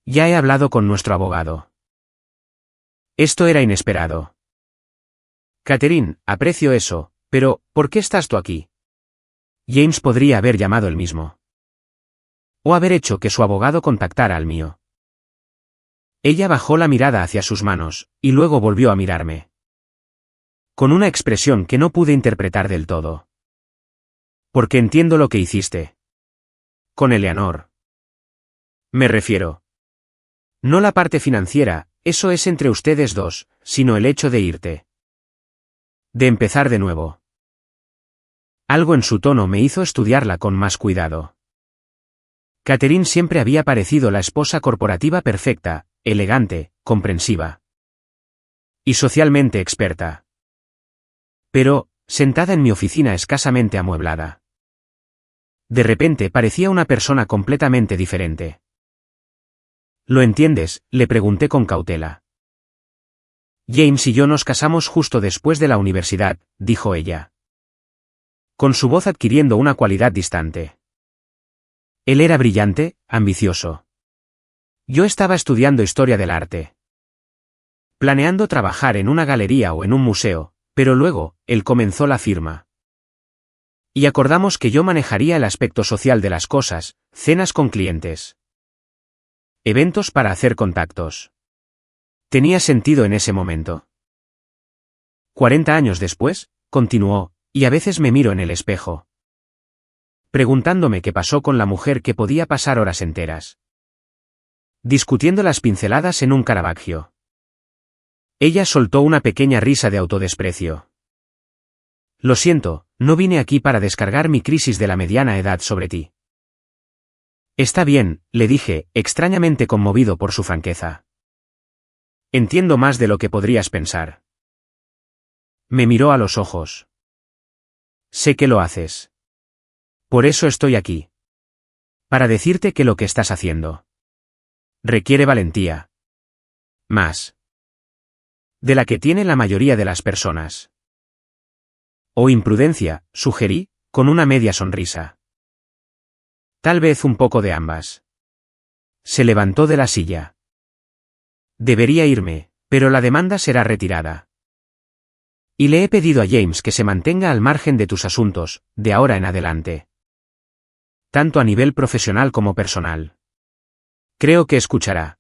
S1: Ya he hablado con nuestro abogado. Esto era inesperado. Catherine, aprecio eso, pero, ¿por qué estás tú aquí? James podría haber llamado él mismo. O haber hecho que su abogado contactara al mío. Ella bajó la mirada hacia sus manos, y luego volvió a mirarme. Con una expresión que no pude interpretar del todo. Porque entiendo lo que hiciste. Con Eleanor. Me refiero. No la parte financiera, eso es entre ustedes dos, sino el hecho de irte. De empezar de nuevo. Algo en su tono me hizo estudiarla con más cuidado. Catherine siempre había parecido la esposa corporativa perfecta, elegante, comprensiva. Y socialmente experta. Pero, sentada en mi oficina escasamente amueblada. De repente parecía una persona completamente diferente. ¿Lo entiendes?, le pregunté con cautela. James y yo nos casamos justo después de la universidad, dijo ella. Con su voz adquiriendo una cualidad distante. Él era brillante, ambicioso. Yo estaba estudiando historia del arte. Planeando trabajar en una galería o en un museo, pero luego, él comenzó la firma. Y acordamos que yo manejaría el aspecto social de las cosas, cenas con clientes. Eventos para hacer contactos. Tenía sentido en ese momento. 40 años después, continuó, y a veces me miro en el espejo. Preguntándome qué pasó con la mujer que podía pasar horas enteras. Discutiendo las pinceladas en un Caravaggio. Ella soltó una pequeña risa de autodesprecio. Lo siento, no vine aquí para descargar mi crisis de la mediana edad sobre ti. Está bien, le dije, extrañamente conmovido por su franqueza. Entiendo más de lo que podrías pensar. Me miró a los ojos. Sé que lo haces. Por eso estoy aquí. Para decirte que lo que estás haciendo requiere valentía. Más de la que tiene la mayoría de las personas. O imprudencia, sugerí, con una media sonrisa. Tal vez un poco de ambas. Se levantó de la silla. Debería irme, pero la demanda será retirada. Y le he pedido a James que se mantenga al margen de tus asuntos, de ahora en adelante. Tanto a nivel profesional como personal. Creo que escuchará.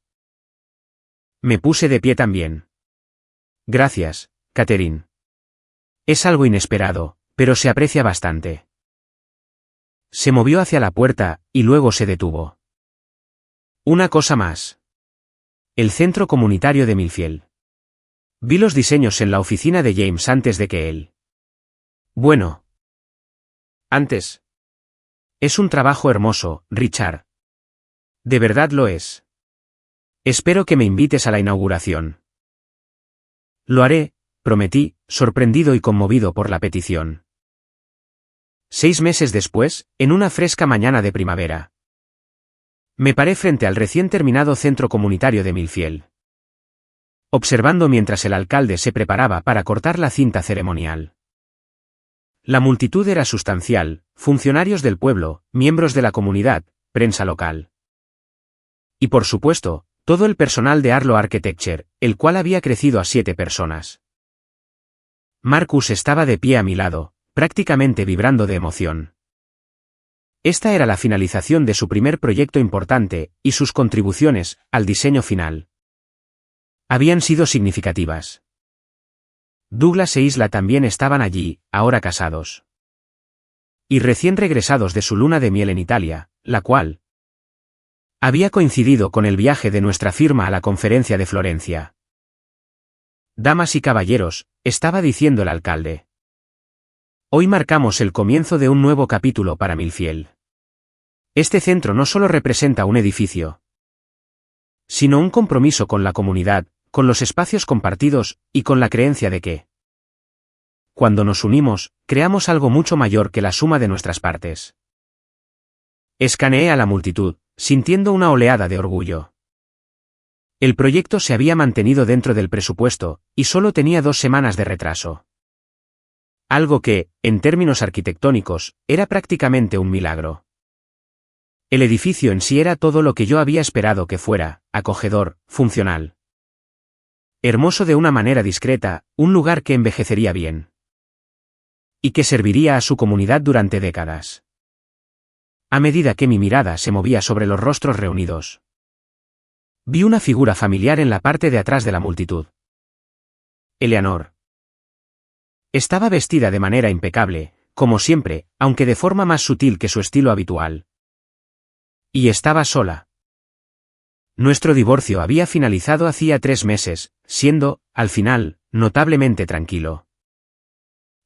S1: Me puse de pie también. Gracias, Catherine. Es algo inesperado, pero se aprecia bastante. Se movió hacia la puerta, y luego se detuvo. Una cosa más. El centro comunitario de Millfield. Vi los diseños en la oficina de James antes de que él. Bueno. Antes. Es un trabajo hermoso, Richard. De verdad lo es. Espero que me invites a la inauguración. Lo haré, prometí, sorprendido y conmovido por la petición. 6 meses después, en una fresca mañana de primavera. Me paré frente al recién terminado centro comunitario de Millfield. Observando mientras el alcalde se preparaba para cortar la cinta ceremonial. La multitud era sustancial, funcionarios del pueblo, miembros de la comunidad, prensa local. Y por supuesto, todo el personal de Arlo Architecture, el cual había crecido a 7 personas. Marcus estaba de pie a mi lado, prácticamente vibrando de emoción. Esta era la finalización de su primer proyecto importante, y sus contribuciones al diseño final habían sido significativas. Douglas e Isla también estaban allí, ahora casados. Y recién regresados de su luna de miel en Italia, la cual había coincidido con el viaje de nuestra firma a la conferencia de Florencia. Damas y caballeros, estaba diciendo el alcalde. Hoy marcamos el comienzo de un nuevo capítulo para Millfield. Este centro no solo representa un edificio, sino un compromiso con la comunidad, con los espacios compartidos, y con la creencia de que, cuando nos unimos, creamos algo mucho mayor que la suma de nuestras partes. Escaneé a la multitud, sintiendo una oleada de orgullo. El proyecto se había mantenido dentro del presupuesto, y solo tenía 2 semanas de retraso. Algo que, en términos arquitectónicos, era prácticamente un milagro. El edificio en sí era todo lo que yo había esperado que fuera, acogedor, funcional. Hermoso de una manera discreta, un lugar que envejecería bien. Y que serviría a su comunidad durante décadas. A medida que mi mirada se movía sobre los rostros reunidos, vi una figura familiar en la parte de atrás de la multitud. Eleanor. Estaba vestida de manera impecable, como siempre, aunque de forma más sutil que su estilo habitual. Y estaba sola. Nuestro divorcio había finalizado hacía 3 meses, siendo, al final, notablemente tranquilo.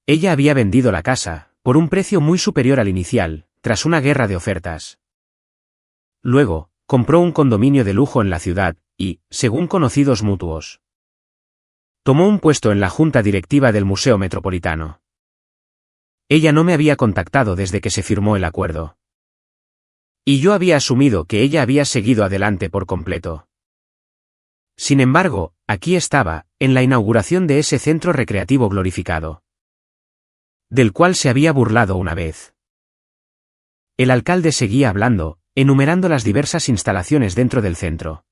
S1: Ella había vendido la casa, por un precio muy superior al inicial, tras una guerra de ofertas. Luego, compró un condominio de lujo en la ciudad, y, según conocidos mutuos, tomó un puesto en la junta directiva del Museo Metropolitano. Ella no me había contactado desde que se firmó el acuerdo. Y yo había asumido que ella había seguido adelante por completo. Sin embargo, aquí estaba, en la inauguración de ese centro recreativo glorificado, del cual se había burlado una vez. El alcalde seguía hablando, enumerando las diversas instalaciones dentro del centro.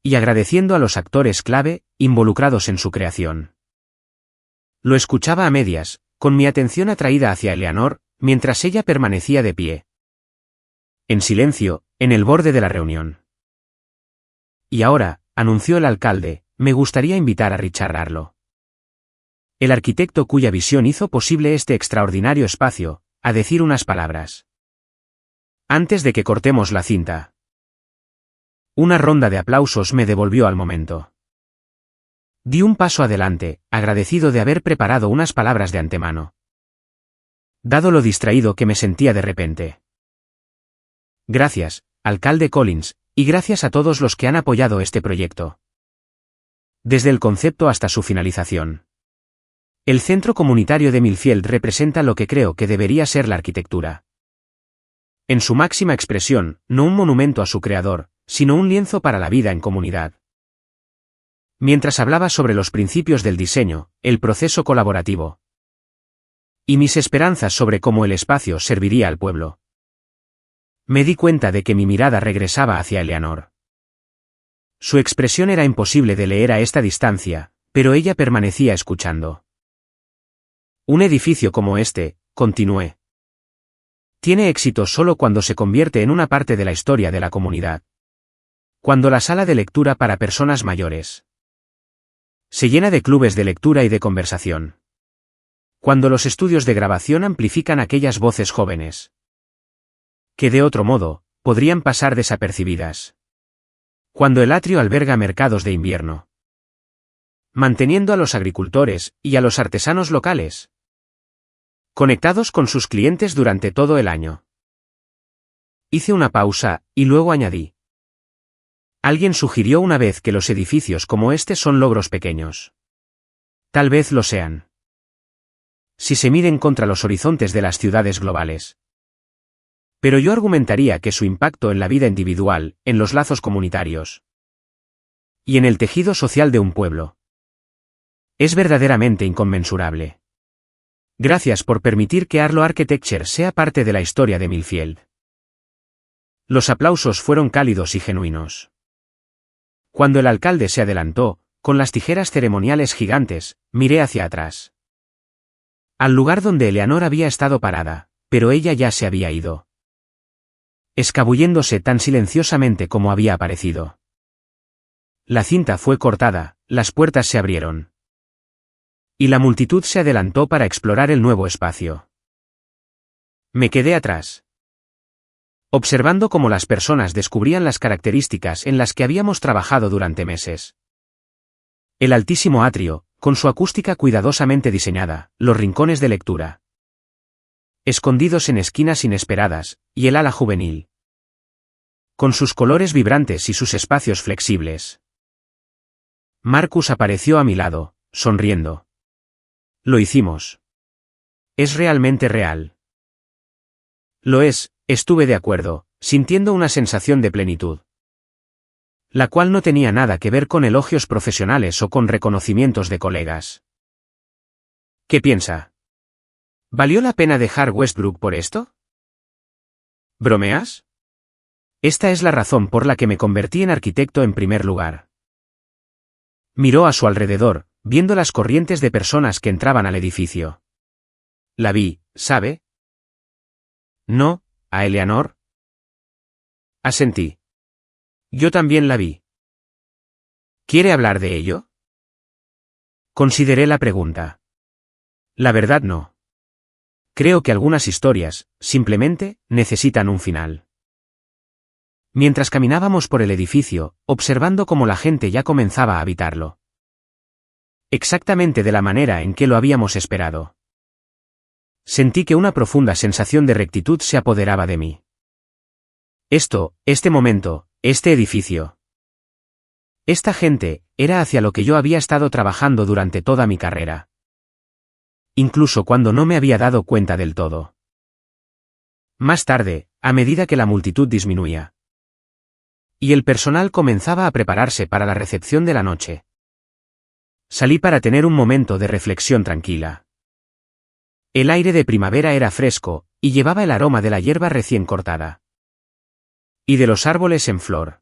S1: Y agradeciendo a los actores clave, involucrados en su creación. Lo escuchaba a medias, con mi atención atraída hacia Eleanor, mientras ella permanecía de pie. En silencio, en el borde de la reunión. Y ahora, anunció el alcalde, me gustaría invitar a Richard Arlo. El arquitecto cuya visión hizo posible este extraordinario espacio, a decir unas palabras. Antes de que cortemos la cinta. Una ronda de aplausos me devolvió al momento. Di un paso adelante, agradecido de haber preparado unas palabras de antemano. Dado lo distraído que me sentía de repente. Gracias, alcalde Collins, y gracias a todos los que han apoyado este proyecto. desde el concepto hasta su finalización. El centro comunitario de Millfield representa lo que creo que debería ser la arquitectura. En su máxima expresión, no un monumento a su creador, sino un lienzo para la vida en comunidad. Mientras hablaba sobre los principios del diseño, el proceso colaborativo y mis esperanzas sobre cómo el espacio serviría al pueblo, me di cuenta de que mi mirada regresaba hacia Eleanor. Su expresión era imposible de leer a esta distancia, pero ella permanecía escuchando. Un edificio como este, continué, tiene éxito solo cuando se convierte en una parte de la historia de la comunidad. Cuando la sala de lectura para personas mayores se llena de clubes de lectura y de conversación. Cuando los estudios de grabación amplifican aquellas voces jóvenes que de otro modo podrían pasar desapercibidas. Cuando el atrio alberga mercados de invierno, manteniendo a los agricultores y a los artesanos locales conectados con sus clientes durante todo el año. Hice una pausa, y luego añadí. Alguien sugirió una vez que los edificios como este son logros pequeños. Tal vez lo sean, si se miden contra los horizontes de las ciudades globales. Pero yo argumentaría que su impacto en la vida individual, en los lazos comunitarios y en el tejido social de un pueblo es verdaderamente inconmensurable. Gracias por permitir que Arlo Architecture sea parte de la historia de Millfield. Los aplausos fueron cálidos y genuinos. Cuando el alcalde se adelantó, con las tijeras ceremoniales gigantes, miré hacia atrás. Al lugar donde Eleanor había estado parada, pero ella ya se había ido. Escabulléndose tan silenciosamente como había aparecido. La cinta fue cortada, las puertas se abrieron. Y la multitud se adelantó para explorar el nuevo espacio. Me quedé atrás, observando cómo las personas descubrían las características en las que habíamos trabajado durante meses. El altísimo atrio, con su acústica cuidadosamente diseñada, los rincones de lectura escondidos en esquinas inesperadas, y el ala juvenil, con sus colores vibrantes y sus espacios flexibles. Marcus apareció a mi lado, sonriendo. Lo hicimos. Es realmente real. Lo es, estuve de acuerdo, sintiendo una sensación de plenitud, la cual no tenía nada que ver con elogios profesionales o con reconocimientos de colegas. ¿Qué piensa? ¿Valió la pena dejar Westbrook por esto? ¿Bromeas? Esta es la razón por la que me convertí en arquitecto en primer lugar. Miró a su alrededor, viendo las corrientes de personas que entraban al edificio. La vi, ¿sabe? No, ¿a Eleanor? Asentí. Yo también la vi. ¿Quiere hablar de ello? Consideré la pregunta. La verdad no. Creo que algunas historias, simplemente, necesitan un final. Mientras caminábamos por el edificio, observando cómo la gente ya comenzaba a habitarlo. Exactamente de la manera en que lo habíamos esperado. Sentí que una profunda sensación de rectitud se apoderaba de mí. Este momento, este edificio. Esta gente, era hacia lo que yo había estado trabajando durante toda mi carrera. Incluso cuando no me había dado cuenta del todo. Más tarde, a medida que la multitud disminuía, y el personal comenzaba a prepararse para la recepción de la noche, salí para tener un momento de reflexión tranquila. El aire de primavera era fresco, y llevaba el aroma de la hierba recién cortada. Y de los árboles en flor.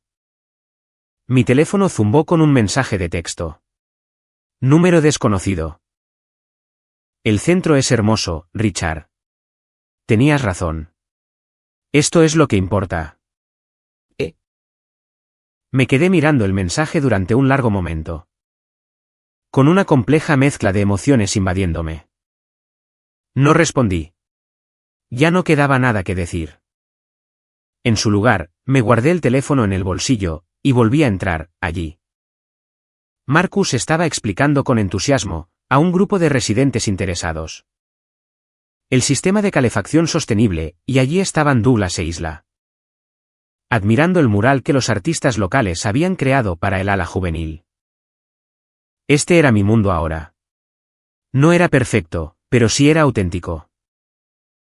S1: Mi teléfono zumbó con un mensaje de texto. Número desconocido. El centro es hermoso, Richard. Tenías razón. Esto es lo que importa. Me quedé mirando el mensaje durante un largo momento, con una compleja mezcla de emociones invadiéndome. No respondí. Ya no quedaba nada que decir. En su lugar, me guardé el teléfono en el bolsillo, y volví a entrar, allí. Marcus estaba explicando con entusiasmo, a un grupo de residentes interesados, el sistema de calefacción sostenible, y allí estaban Douglas e Isla, admirando el mural que los artistas locales habían creado para el ala juvenil. Este era mi mundo ahora. No era perfecto, pero sí era auténtico.